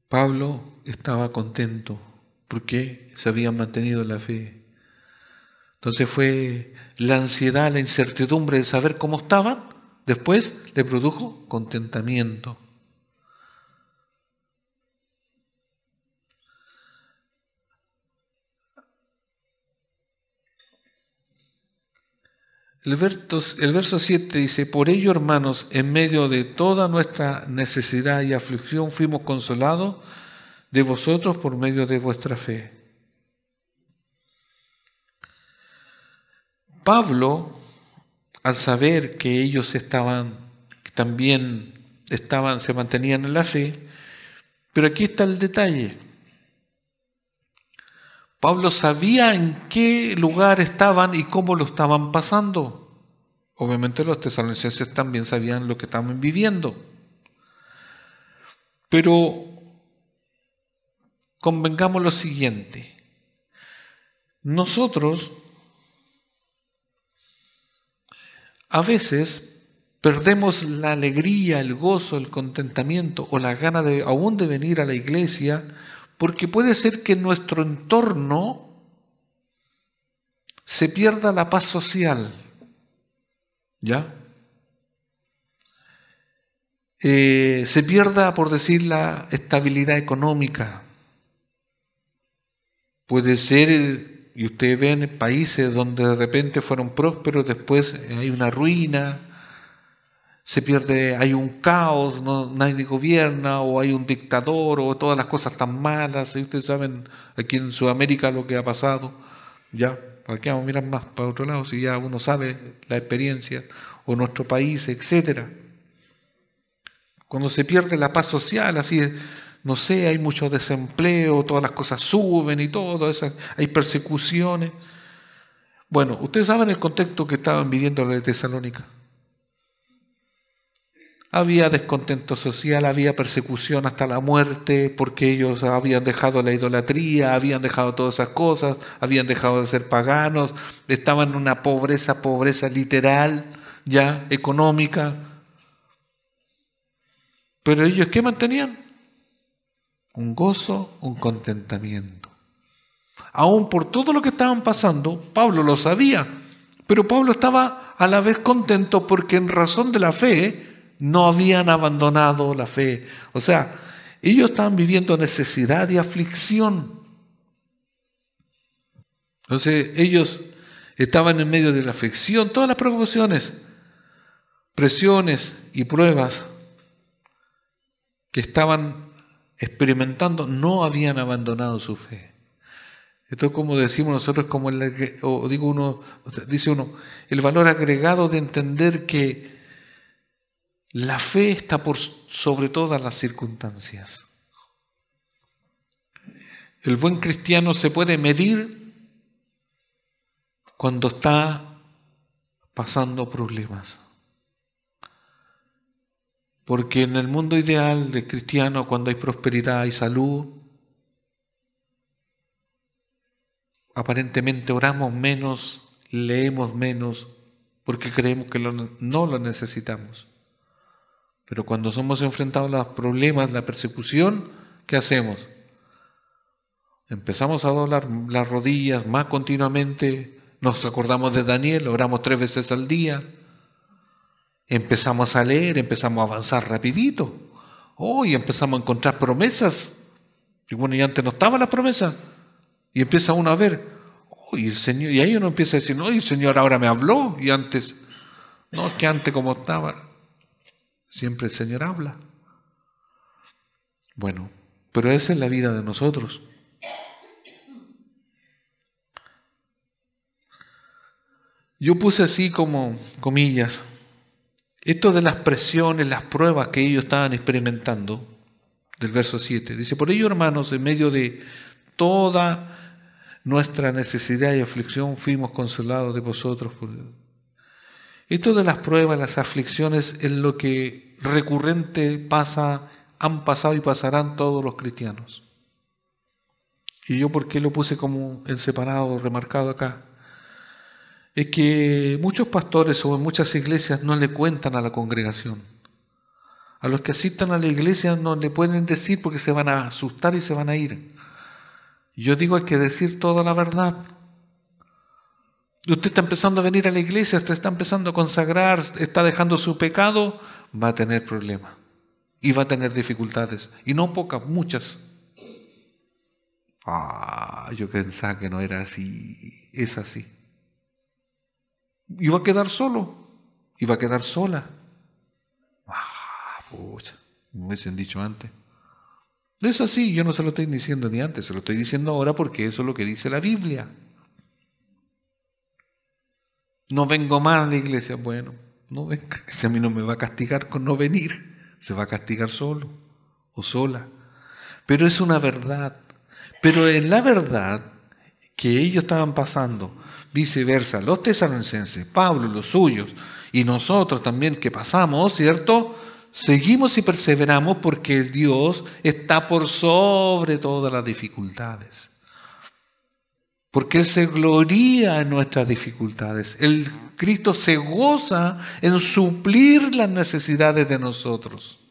Pablo estaba contento porque se había mantenido la fe. Entonces fue la ansiedad, la incertidumbre de saber cómo estaban, después le produjo contentamiento. El verso 7 dice, por ello, hermanos, en medio de toda nuestra necesidad y aflicción fuimos consolados de vosotros por medio de vuestra fe. Pablo, al saber que ellos se mantenían en la fe, pero aquí está el detalle. Pablo sabía en qué lugar estaban y cómo lo estaban pasando. Obviamente los tesalonicenses también sabían lo que estaban viviendo. Pero convengamos lo siguiente. Nosotros a veces perdemos la alegría, el gozo, el contentamiento o la gana aún de venir a la iglesia, porque puede ser que en nuestro entorno se pierda la paz social, ¿ya? Se pierda, por decir, la estabilidad económica. Puede ser y ustedes ven países donde de repente fueron prósperos, después hay una ruina, se pierde, hay un caos, nadie gobierna, o hay un dictador, o todas las cosas tan malas. Y ustedes saben aquí en Sudamérica lo que ha pasado. Ya, ¿para qué vamos a mirar más para otro lado si ya uno sabe la experiencia, o nuestro país, etcétera? Cuando se pierde la paz social, así, no sé, hay mucho desempleo, todas las cosas suben y todo, hay persecuciones. Bueno, ustedes saben el contexto que estaban viviendo los de Tesalónica. Había descontento social, había persecución hasta la muerte, porque ellos habían dejado la idolatría, habían dejado todas esas cosas, habían dejado de ser paganos, estaban en una pobreza literal, ya, económica. Pero ellos, ¿qué mantenían? Un gozo, un contentamiento. Aún por todo lo que estaban pasando, Pablo lo sabía, pero Pablo estaba a la vez contento porque en razón de la fe no habían abandonado la fe. O sea, ellos estaban viviendo necesidad y aflicción. Entonces ellos estaban en medio de la aflicción, todas las preocupaciones, presiones y pruebas que estaban experimentando, no habían abandonado su fe. Esto es como decimos nosotros, como dice uno, el valor agregado de entender que la fe está por sobre todas las circunstancias. El buen cristiano se puede medir cuando está pasando problemas. Porque en el mundo ideal del cristiano, cuando hay prosperidad y salud, aparentemente oramos menos, leemos menos, porque creemos que no lo necesitamos. Pero cuando somos enfrentados a los problemas, la persecución, ¿qué hacemos? Empezamos a doblar las rodillas más continuamente, nos acordamos de Daniel, oramos 3 veces al día, empezamos a leer, empezamos a avanzar rapidito, y empezamos a encontrar promesas, y bueno, y antes no estaba la promesa, y empieza uno a ver, y el Señor, y ahí uno empieza a decir, no, y el Señor ahora me habló, y antes, no, es que antes como estaba, siempre el Señor habla. Bueno, pero esa es la vida de nosotros. Yo puse así como comillas, esto de las presiones, las pruebas que ellos estaban experimentando, del verso 7, dice, por ello, hermanos, en medio de toda nuestra necesidad y aflicción, fuimos consolados de vosotros por Dios. Esto de las pruebas, las aflicciones, es lo que recurrente pasa, han pasado y pasarán todos los cristianos. Y yo, ¿por qué lo puse como en separado, remarcado acá? Es que muchos pastores o en muchas iglesias no le cuentan a la congregación. A los que asistan a la iglesia no le pueden decir porque se van a asustar y se van a ir. Yo digo, hay que decir toda la verdad. Usted está empezando a venir a la iglesia, usted está empezando a consagrar, está dejando su pecado, va a tener problemas y va a tener dificultades. Y no pocas, muchas. Yo pensaba que no era así, es así. Y va a quedar solo, y va a quedar sola. Pucha, me hubiesen dicho antes. Es así, yo no se lo estoy diciendo ni antes, se lo estoy diciendo ahora porque eso es lo que dice la Biblia. No vengo más a la iglesia. Bueno, no venga, que si a mí no me va a castigar con no venir, se va a castigar solo o sola. Pero es una verdad. Pero en la verdad que ellos estaban pasando, viceversa, los tesalonicenses, Pablo, los suyos, y nosotros también que pasamos, ¿cierto? Seguimos y perseveramos porque Dios está por sobre todas las dificultades. Porque Él se gloría en nuestras dificultades. El Cristo se goza en suplir las necesidades de nosotros.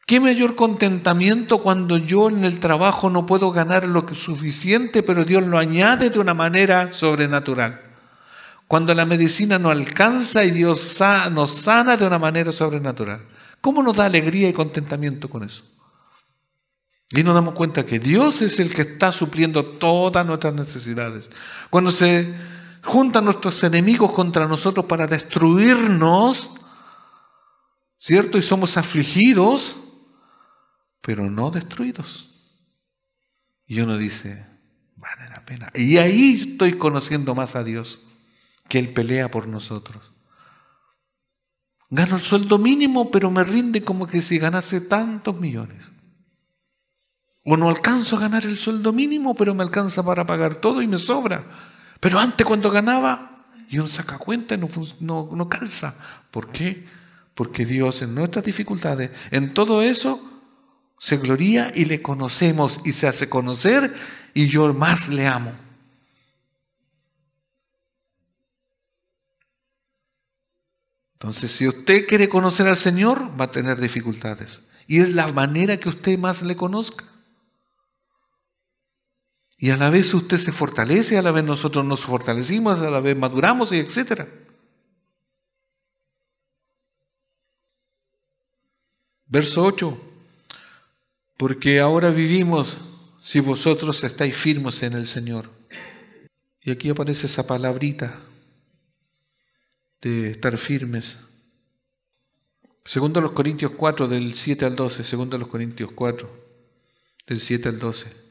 ¿Qué mayor contentamiento cuando yo en el trabajo no puedo ganar lo suficiente, pero Dios lo añade de una manera sobrenatural? Cuando la medicina no alcanza y Dios nos sana de una manera sobrenatural. ¿Cómo nos da alegría y contentamiento con eso? Y nos damos cuenta que Dios es el que está supliendo todas nuestras necesidades. Cuando se juntan nuestros enemigos contra nosotros para destruirnos, ¿cierto? Y somos afligidos, pero no destruidos. Y uno dice, vale la pena. Y ahí estoy conociendo más a Dios, que Él pelea por nosotros. Gano el sueldo mínimo, pero me rinde como que si ganase tantos millones. O no alcanzo a ganar el sueldo mínimo, pero me alcanza para pagar todo y me sobra. Pero antes cuando ganaba, y uno saca cuenta y no calza. ¿Por qué? Porque Dios en nuestras dificultades, en todo eso, se gloría y le conocemos y se hace conocer y yo más le amo. Entonces, si usted quiere conocer al Señor, va a tener dificultades. Y es la manera que usted más le conozca. Y a la vez usted se fortalece, a la vez nosotros nos fortalecimos, a la vez maduramos y etcétera. Verso 8. Porque ahora vivimos si vosotros estáis firmes en el Señor. Y aquí aparece esa palabrita de estar firmes. Segundo los Corintios 4, del 7 al 12. Segundo los Corintios 4, del 7 al 12.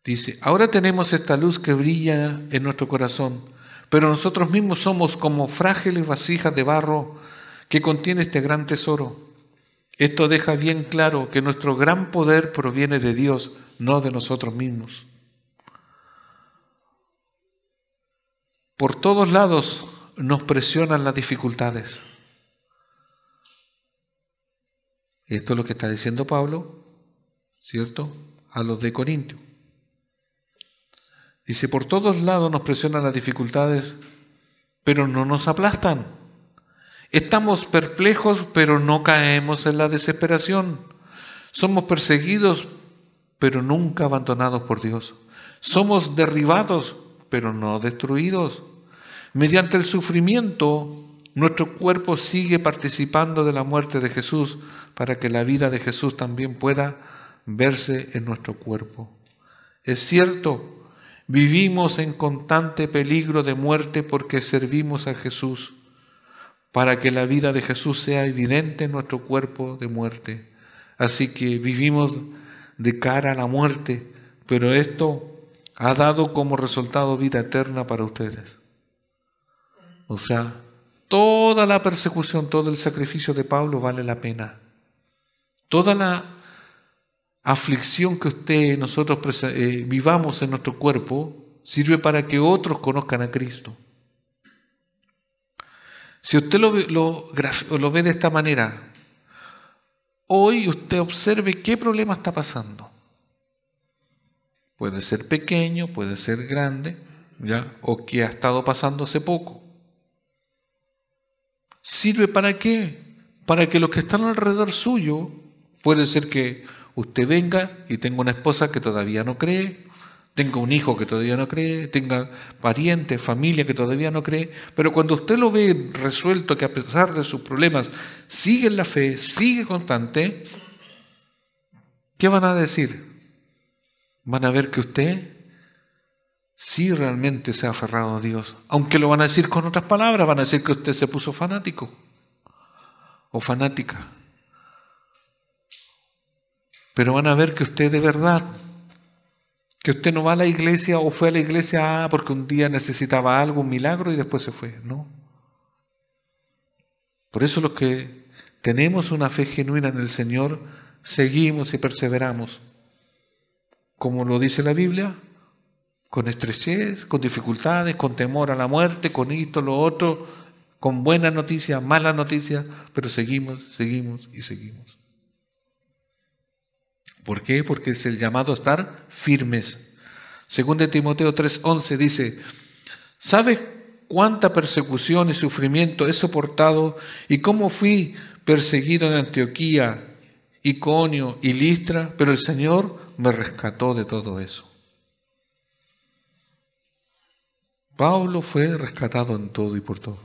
Dice, ahora tenemos esta luz que brilla en nuestro corazón, pero nosotros mismos somos como frágiles vasijas de barro que contiene este gran tesoro. Esto deja bien claro que nuestro gran poder proviene de Dios, no de nosotros mismos. Por todos lados nos presionan las dificultades. Esto es lo que está diciendo Pablo, ¿cierto? A los de Corintio. Dice, por todos lados nos presionan las dificultades, pero no nos aplastan. Estamos perplejos, pero no caemos en la desesperación. Somos perseguidos, pero nunca abandonados por Dios. Somos derribados, pero no destruidos. Mediante el sufrimiento, nuestro cuerpo sigue participando de la muerte de Jesús para que la vida de Jesús también pueda verse en nuestro cuerpo. Es cierto, vivimos en constante peligro de muerte porque servimos a Jesús, para que la vida de Jesús sea evidente en nuestro cuerpo de muerte. Así que vivimos de cara a la muerte, pero esto ha dado como resultado vida eterna para ustedes. O sea, toda la persecución, todo el sacrificio de Pablo vale la pena. Toda la aflicción que nosotros vivamos en nuestro cuerpo sirve para que otros conozcan a Cristo. Si usted lo ve de esta manera, hoy usted observe qué problema está pasando. Puede ser pequeño, puede ser grande, ¿ya? O que ha estado pasando hace poco. ¿Sirve para qué? Para que los que están alrededor suyo, puede ser que usted venga y tenga una esposa que todavía no cree, tenga un hijo que todavía no cree, tenga parientes, familia que todavía no cree, pero cuando usted lo ve resuelto, que a pesar de sus problemas sigue en la fe, sigue constante, ¿qué van a decir? Van a ver que usted sí realmente se ha aferrado a Dios, aunque lo van a decir con otras palabras, van a decir que usted se puso fanático o fanática. Pero van a ver que usted de verdad, que usted no va a la iglesia o fue a la iglesia porque un día necesitaba algo, un milagro y después se fue, ¿no? Por eso los que tenemos una fe genuina en el Señor, seguimos y perseveramos. Como lo dice la Biblia, con estrechez, con dificultades, con temor a la muerte, con esto, lo otro, con buenas noticias, malas noticias, pero seguimos y seguimos. ¿Por qué? Porque es el llamado a estar firmes. Según de Timoteo 3:11 dice, ¿sabes cuánta persecución y sufrimiento he soportado y cómo fui perseguido en Antioquía, Iconio y Listra? Pero el Señor me rescató de todo eso. Pablo fue rescatado en todo y por todo.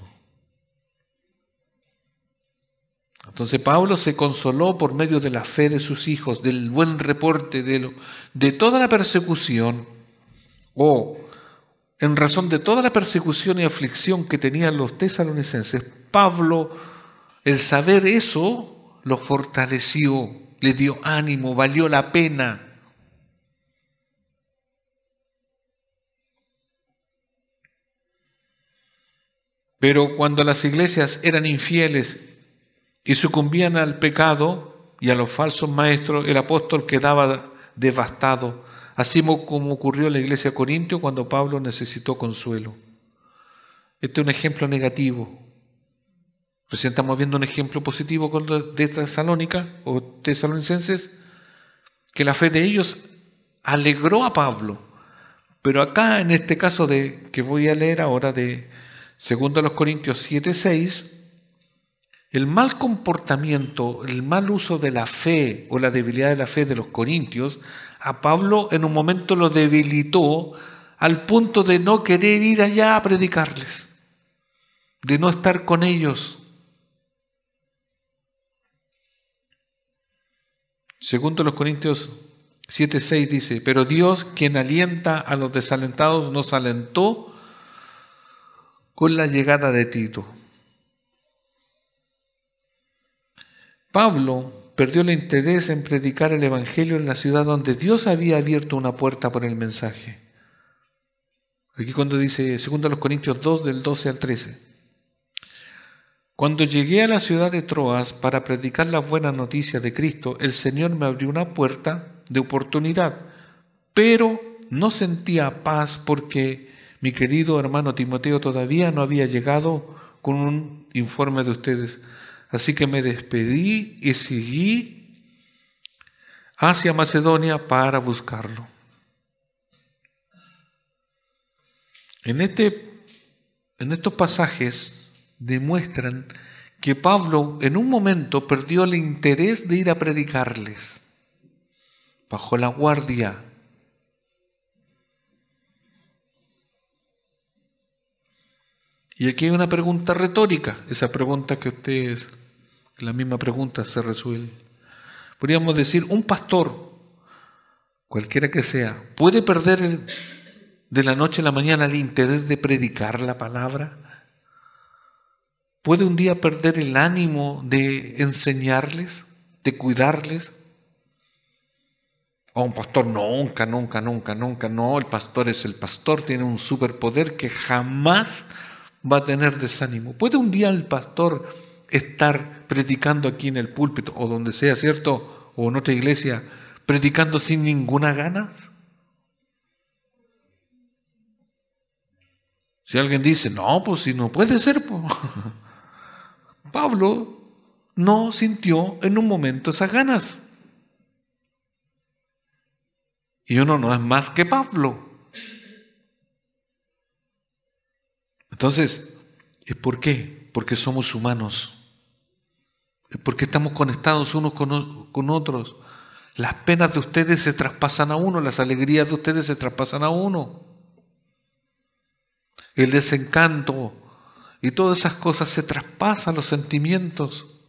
Entonces Pablo se consoló por medio de la fe de sus hijos, del buen reporte, de toda la persecución, o en razón de toda la persecución y aflicción que tenían los tesalonicenses. Pablo, el saber eso, lo fortaleció, le dio ánimo, valió la pena. Pero cuando las iglesias eran infieles y sucumbían al pecado y a los falsos maestros, el apóstol quedaba devastado, así como ocurrió en la iglesia de Corintio cuando Pablo necesitó consuelo. Este es un ejemplo negativo. Recién estamos viendo un ejemplo positivo con los de Tesalónica o tesalonicenses, que la fe de ellos alegró a Pablo. Pero acá, en este caso que voy a leer ahora, de 2 Corintios 7:6, el mal comportamiento, el mal uso de la fe o la debilidad de la fe de los corintios, a Pablo en un momento lo debilitó al punto de no querer ir allá a predicarles, de no estar con ellos. 2 Corintios 7:6 dice: pero Dios, quien alienta a los desalentados, nos alentó con la llegada de Tito. Pablo perdió el interés en predicar el evangelio en la ciudad donde Dios había abierto una puerta por el mensaje. Aquí cuando dice 2 Corintios 2 del 12 al 13. Cuando llegué a la ciudad de Troas para predicar las buenas noticias de Cristo, el Señor me abrió una puerta de oportunidad, pero no sentía paz porque mi querido hermano Timoteo todavía no había llegado con un informe de ustedes. Así que me despedí y seguí hacia Macedonia para buscarlo. En estos pasajes demuestran que Pablo en un momento perdió el interés de ir a predicarles. Bajó la guardia. Y aquí hay una pregunta retórica, esa pregunta que ustedes, la misma pregunta se resuelve. Podríamos decir, un pastor, cualquiera que sea, ¿puede perder de la noche a la mañana el interés de predicar la palabra? ¿Puede un día perder el ánimo de enseñarles, de cuidarles? O un pastor nunca, no, el pastor es el pastor, tiene un superpoder que jamás va a tener desánimo. ¿Puede un día el pastor estar predicando aquí en el púlpito o donde sea, ¿cierto? O en otra iglesia, predicando sin ninguna ganas? Si alguien dice, no, pues si no puede ser, pues. Pablo no sintió en un momento esas ganas. Y uno no es más que Pablo. Entonces, ¿es por qué? Porque somos humanos. Es porque estamos conectados unos con otros. Las penas de ustedes se traspasan a uno, las alegrías de ustedes se traspasan a uno. El desencanto y todas esas cosas se traspasan los sentimientos.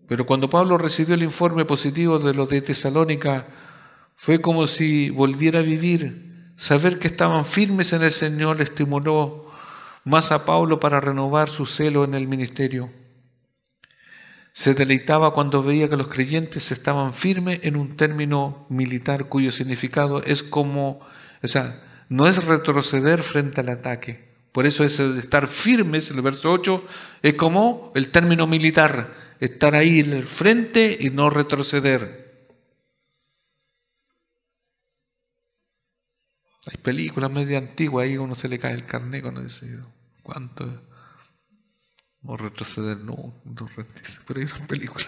Pero cuando Pablo recibió el informe positivo de los de Tesalónica, fue como si volviera a vivir. Saber que estaban firmes en el Señor le estimuló más a Pablo para renovar su celo en el ministerio. Se deleitaba cuando veía que los creyentes estaban firmes en un término militar cuyo significado es como, no es retroceder frente al ataque. Por eso ese de estar firmes, el verso 8, es como el término militar, estar ahí en el frente y no retroceder. Hay películas medio antiguas, ahí uno se le cae el carnet cuando dice, ¿cuánto? No retroceder, no rendirse. Pero hay una película,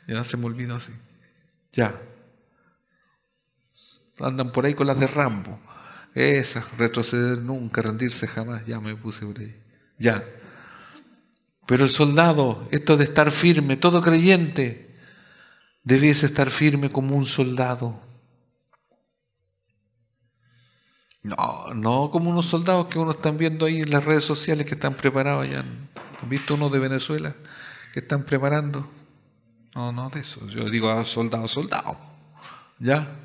ya se me olvidó así. Ya. Andan por ahí con las de Rambo. Esa, retroceder nunca, rendirse jamás, ya me puse por ahí. Ya. Pero el soldado, esto de estar firme, todo creyente, debiese estar firme como un soldado. No, no como unos soldados que uno están viendo ahí en las redes sociales que están preparados allá. ¿Han visto uno de Venezuela que están preparando? No, no de eso. Yo digo a soldados, soldados. ¿Ya?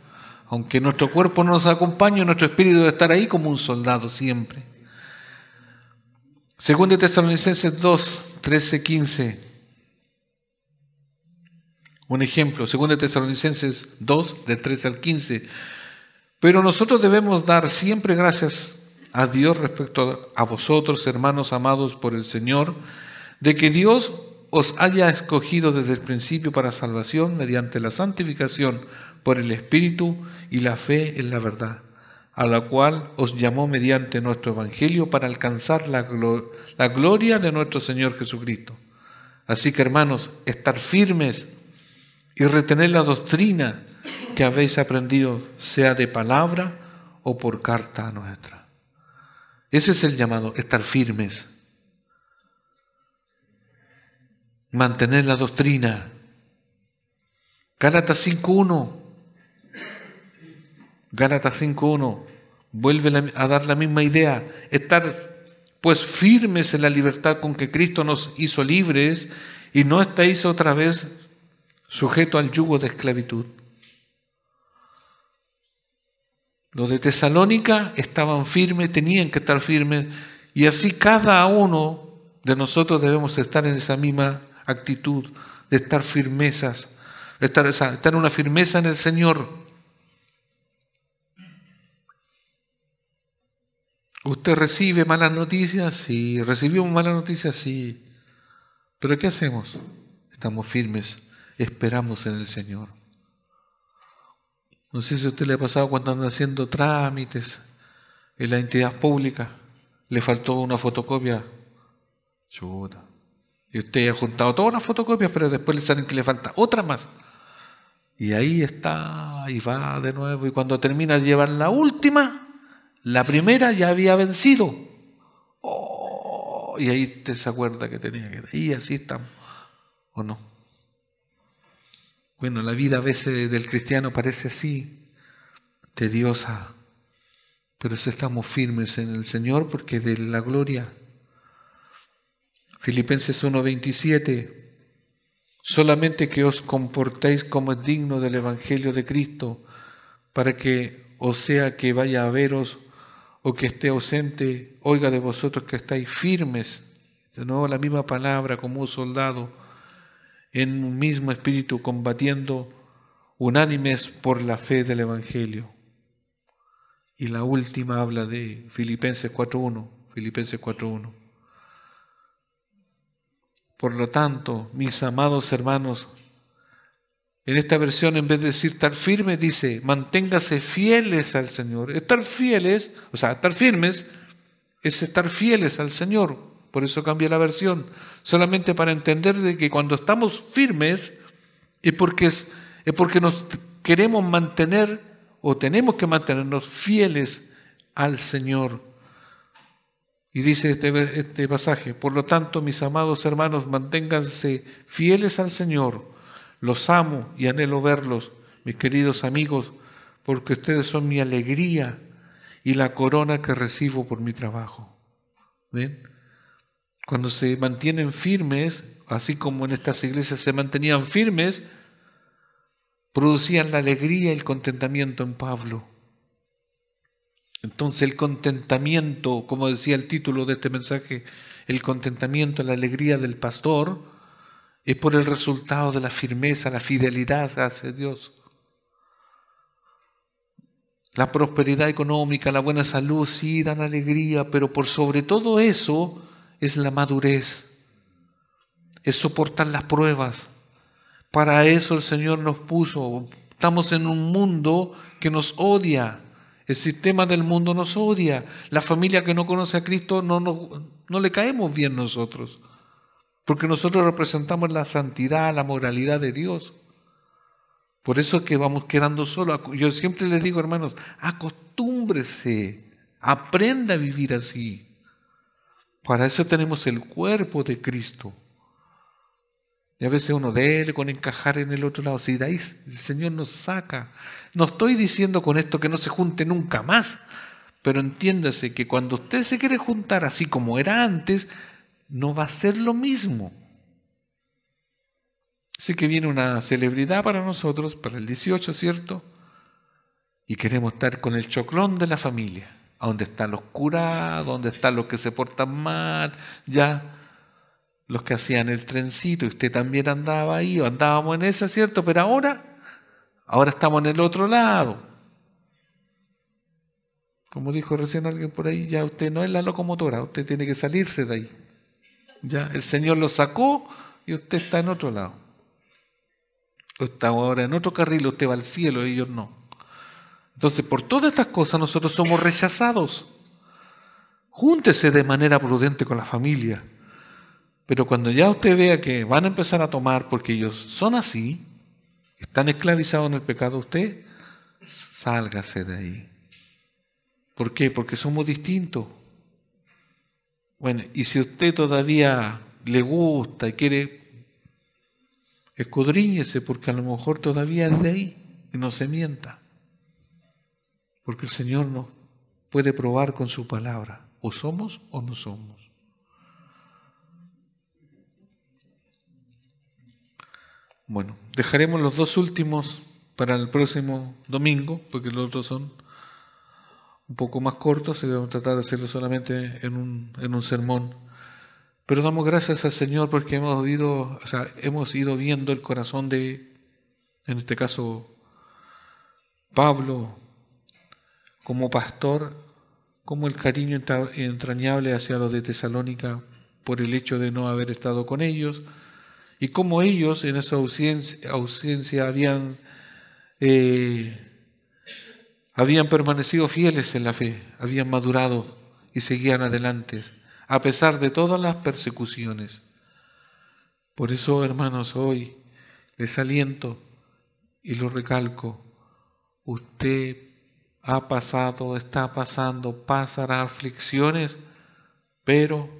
Aunque nuestro cuerpo no nos acompañe, nuestro espíritu debe estar ahí como un soldado siempre. Según Tesalonicenses 2, 13, 15. Un ejemplo, según Tesalonicenses 2, de 13 al 15. Pero nosotros debemos dar siempre gracias a Dios respecto a vosotros, hermanos amados por el Señor, de que Dios os haya escogido desde el principio para salvación mediante la santificación por el Espíritu y la fe en la verdad, a la cual os llamó mediante nuestro Evangelio para alcanzar la gloria de nuestro Señor Jesucristo. Así que, hermanos, estar firmes y retener la doctrina que habéis aprendido, sea de palabra o por carta nuestra. Ese es el llamado, estar firmes. Mantener la doctrina. Gálatas 5.1. Gálatas 5.1. Vuelve a dar la misma idea. Estar pues firmes en la libertad con que Cristo nos hizo libres y no estáis otra vez sujetos al yugo de esclavitud. Los de Tesalónica estaban firmes, tenían que estar firmes, y así cada uno de nosotros debemos estar en esa misma actitud de estar firmezas, estar en una firmeza en el Señor. ¿Usted recibe malas noticias? Sí. ¿Recibimos malas noticias? Sí. ¿Pero qué hacemos? Estamos firmes, esperamos en el Señor. No sé si a usted le ha pasado cuando anda haciendo trámites en la entidad pública, le faltó una fotocopia. Chuta. Y usted ha juntado todas las fotocopias, pero después le salen que le falta otra más. Y ahí está, y va de nuevo, y cuando termina de llevar la última, la primera ya había vencido. Oh, y ahí usted se acuerda que tenía que... Y así estamos, ¿o no? Bueno, la vida a veces del cristiano parece así, tediosa, pero si estamos firmes en el Señor porque de la gloria. Filipenses 1:27, solamente que os comportéis como es digno del Evangelio de Cristo, para que, o sea que vaya a veros o que esté ausente, oiga de vosotros que estáis firmes, de nuevo la misma palabra como un soldado, en un mismo espíritu, combatiendo unánimes por la fe del Evangelio. Y la última habla de Filipenses 4.1. Filipenses 4.1. Por lo tanto, mis amados hermanos, en esta versión, en vez de decir estar firmes, dice, manténgase fieles al Señor. Estar fieles, o sea, estar firmes, es estar fieles al Señor. Por eso cambia la versión. Solamente para entender de que cuando estamos firmes es porque nos queremos mantener o tenemos que mantenernos fieles al Señor. Y dice este pasaje, por lo tanto, mis amados hermanos, manténganse fieles al Señor. Los amo y anhelo verlos, mis queridos amigos, porque ustedes son mi alegría y la corona que recibo por mi trabajo. ¿Ven? Cuando se mantienen firmes, así como en estas iglesias se mantenían firmes, producían la alegría y el contentamiento en Pablo. Entonces el contentamiento, como decía el título de este mensaje, el contentamiento, la alegría del pastor, es por el resultado de la firmeza, la fidelidad hacia Dios. La prosperidad económica, la buena salud, sí dan alegría, pero por sobre todo eso es la madurez, es soportar las pruebas. Para eso el Señor nos puso. Estamos en un mundo que nos odia. El sistema del mundo nos odia. La familia que no conoce a Cristo no le caemos bien nosotros, porque nosotros representamos la santidad, la moralidad de Dios. Por eso es que vamos quedando solos. Yo siempre les digo, hermanos, acostúmbrese, aprenda a vivir así. Para eso tenemos el cuerpo de Cristo. Y a veces uno dele con encajar en el otro lado. Si de ahí el Señor nos saca. No estoy diciendo con esto que no se junte nunca más, Pero entiéndase que cuando usted se quiere juntar así como era antes, no va a ser lo mismo. Sé que viene una celebridad para nosotros, para el 18, ¿cierto? Y queremos estar con el choclón de la familia, a donde están los curados, donde están los que se portan mal, ya los que hacían el trencito, y usted también andaba ahí, o andábamos en esa, ¿cierto? Pero ahora estamos en el otro lado. Como dijo recién alguien por ahí, ya usted no es la locomotora, usted tiene que salirse de ahí. Ya, el Señor lo sacó y usted está en otro lado. Está ahora en otro carril, usted va al cielo, ellos no. Entonces, por todas estas cosas nosotros somos rechazados. Júntese de manera prudente con la familia. Pero cuando ya usted vea que van a empezar a tomar porque ellos son así, están esclavizados en el pecado, usted sálgase de ahí. ¿Por qué? Porque somos distintos. Bueno, y si usted todavía le gusta y quiere, escudriñese, porque a lo mejor todavía es de ahí y no se mienta. Porque el Señor nos puede probar con su palabra, o somos o no somos. Bueno, dejaremos los dos últimos para el próximo domingo, porque los otros son un poco más cortos y vamos a tratar de hacerlo solamente en un sermón. Pero damos gracias al Señor porque hemos ido viendo el corazón de, en este caso, Pablo, como pastor, como el cariño entrañable hacia los de Tesalónica por el hecho de no haber estado con ellos, y cómo ellos en esa ausencia habían permanecido fieles en la fe, habían madurado y seguían adelante, a pesar de todas las persecuciones. Por eso, hermanos, hoy les aliento y lo recalco, usted ha pasado, está pasando, pasará aflicciones, pero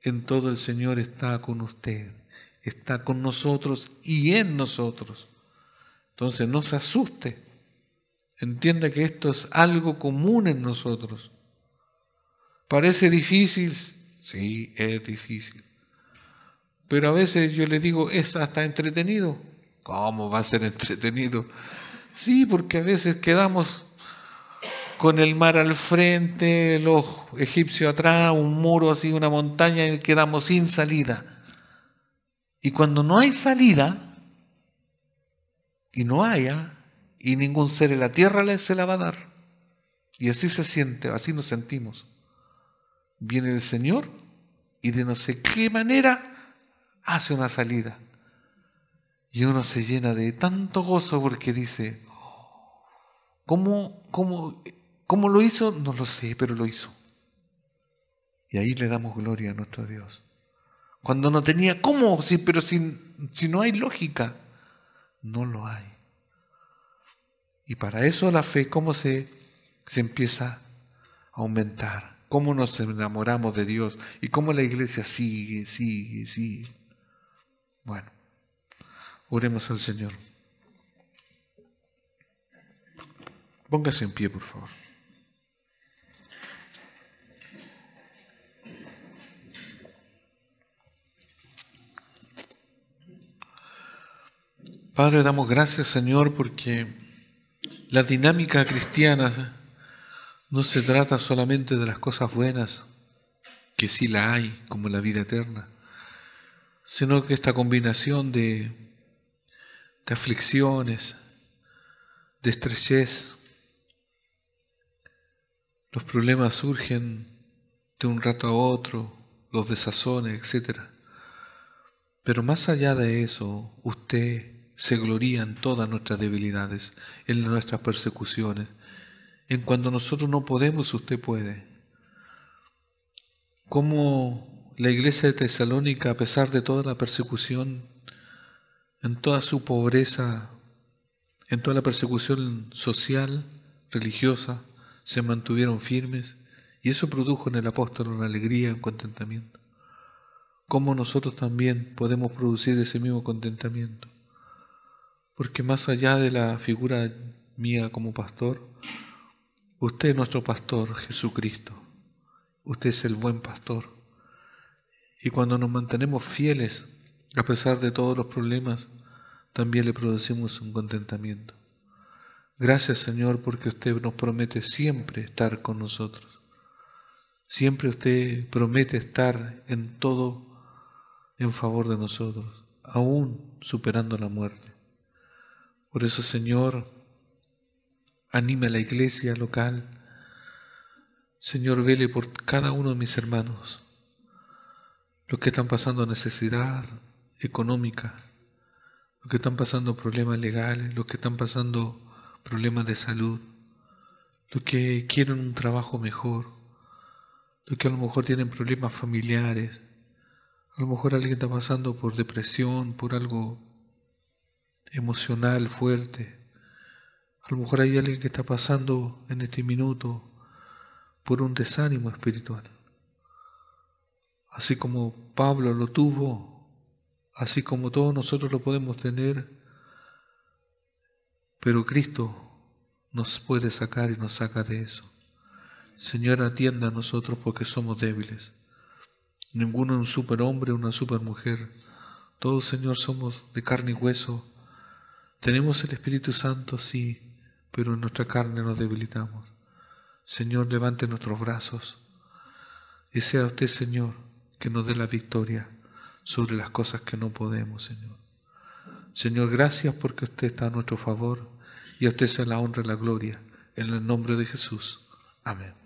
en todo el Señor está con usted, está con nosotros y en nosotros. Entonces no se asuste, entienda que esto es algo común en nosotros. ¿Parece difícil? Sí, es difícil. Pero a veces yo le digo, es hasta entretenido. ¿Cómo va a ser entretenido? Sí, porque a veces quedamos con el mar al frente, los egipcios atrás, un muro así, una montaña, y quedamos sin salida. Y cuando no hay salida, y no haya, y ningún ser en la tierra se la va a dar. Y así se siente, así nos sentimos. Viene el Señor y de no sé qué manera hace una salida. Y uno se llena de tanto gozo porque dice, ¿cómo lo hizo? No lo sé, pero lo hizo. Y ahí le damos gloria a nuestro Dios. Cuando no tenía, ¿cómo? Sí, pero si no hay lógica, no lo hay. Y para eso la fe, ¿cómo se empieza a aumentar? ¿Cómo nos enamoramos de Dios? Y cómo la iglesia sigue. Bueno, oremos al Señor. Póngase en pie, por favor. Padre, damos gracias, Señor, porque la dinámica cristiana no se trata solamente de las cosas buenas, que sí la hay, como la vida eterna, sino que esta combinación de aflicciones, de estrechez, los problemas surgen de un rato a otro, los desazones, etc. Pero más allá de eso, usted se gloría en todas nuestras debilidades, en nuestras persecuciones. En cuando nosotros no podemos, usted puede. Como la iglesia de Tesalónica, a pesar de toda la persecución, en toda su pobreza, en toda la persecución social, religiosa, se mantuvieron firmes, y eso produjo en el apóstol una alegría, un contentamiento. Cómo nosotros también podemos producir ese mismo contentamiento. Porque más allá de la figura mía como pastor, Usted es nuestro pastor, Jesucristo. Usted es el buen pastor. Y cuando nos mantenemos fieles, a pesar de todos los problemas, también le producimos un contentamiento. Gracias, Señor, porque usted nos promete siempre estar con nosotros. Siempre usted promete estar en todo en favor de nosotros, aún superando la muerte. Por eso, Señor, anime a la iglesia local. Señor, vele por cada uno de mis hermanos, los que están pasando necesidad económica, los que están pasando problemas legales, los que están pasando problemas de salud, los que quieren un trabajo mejor, los que a lo mejor tienen problemas familiares, a lo mejor alguien está pasando por depresión, por algo emocional fuerte, a lo mejor hay alguien que está pasando en este minuto por un desánimo espiritual. Así como Pablo lo tuvo, así como todos nosotros lo podemos tener, pero Cristo nos puede sacar y nos saca de eso. Señor, atienda a nosotros porque somos débiles. Ninguno es un superhombre, una supermujer. Todos, Señor, somos de carne y hueso. Tenemos el Espíritu Santo, sí, pero en nuestra carne nos debilitamos. Señor, levante nuestros brazos y sea usted, Señor, que nos dé la victoria sobre las cosas que no podemos, Señor. Señor, gracias porque usted está a nuestro favor y a usted sea la honra y la gloria. En el nombre de Jesús. Amén.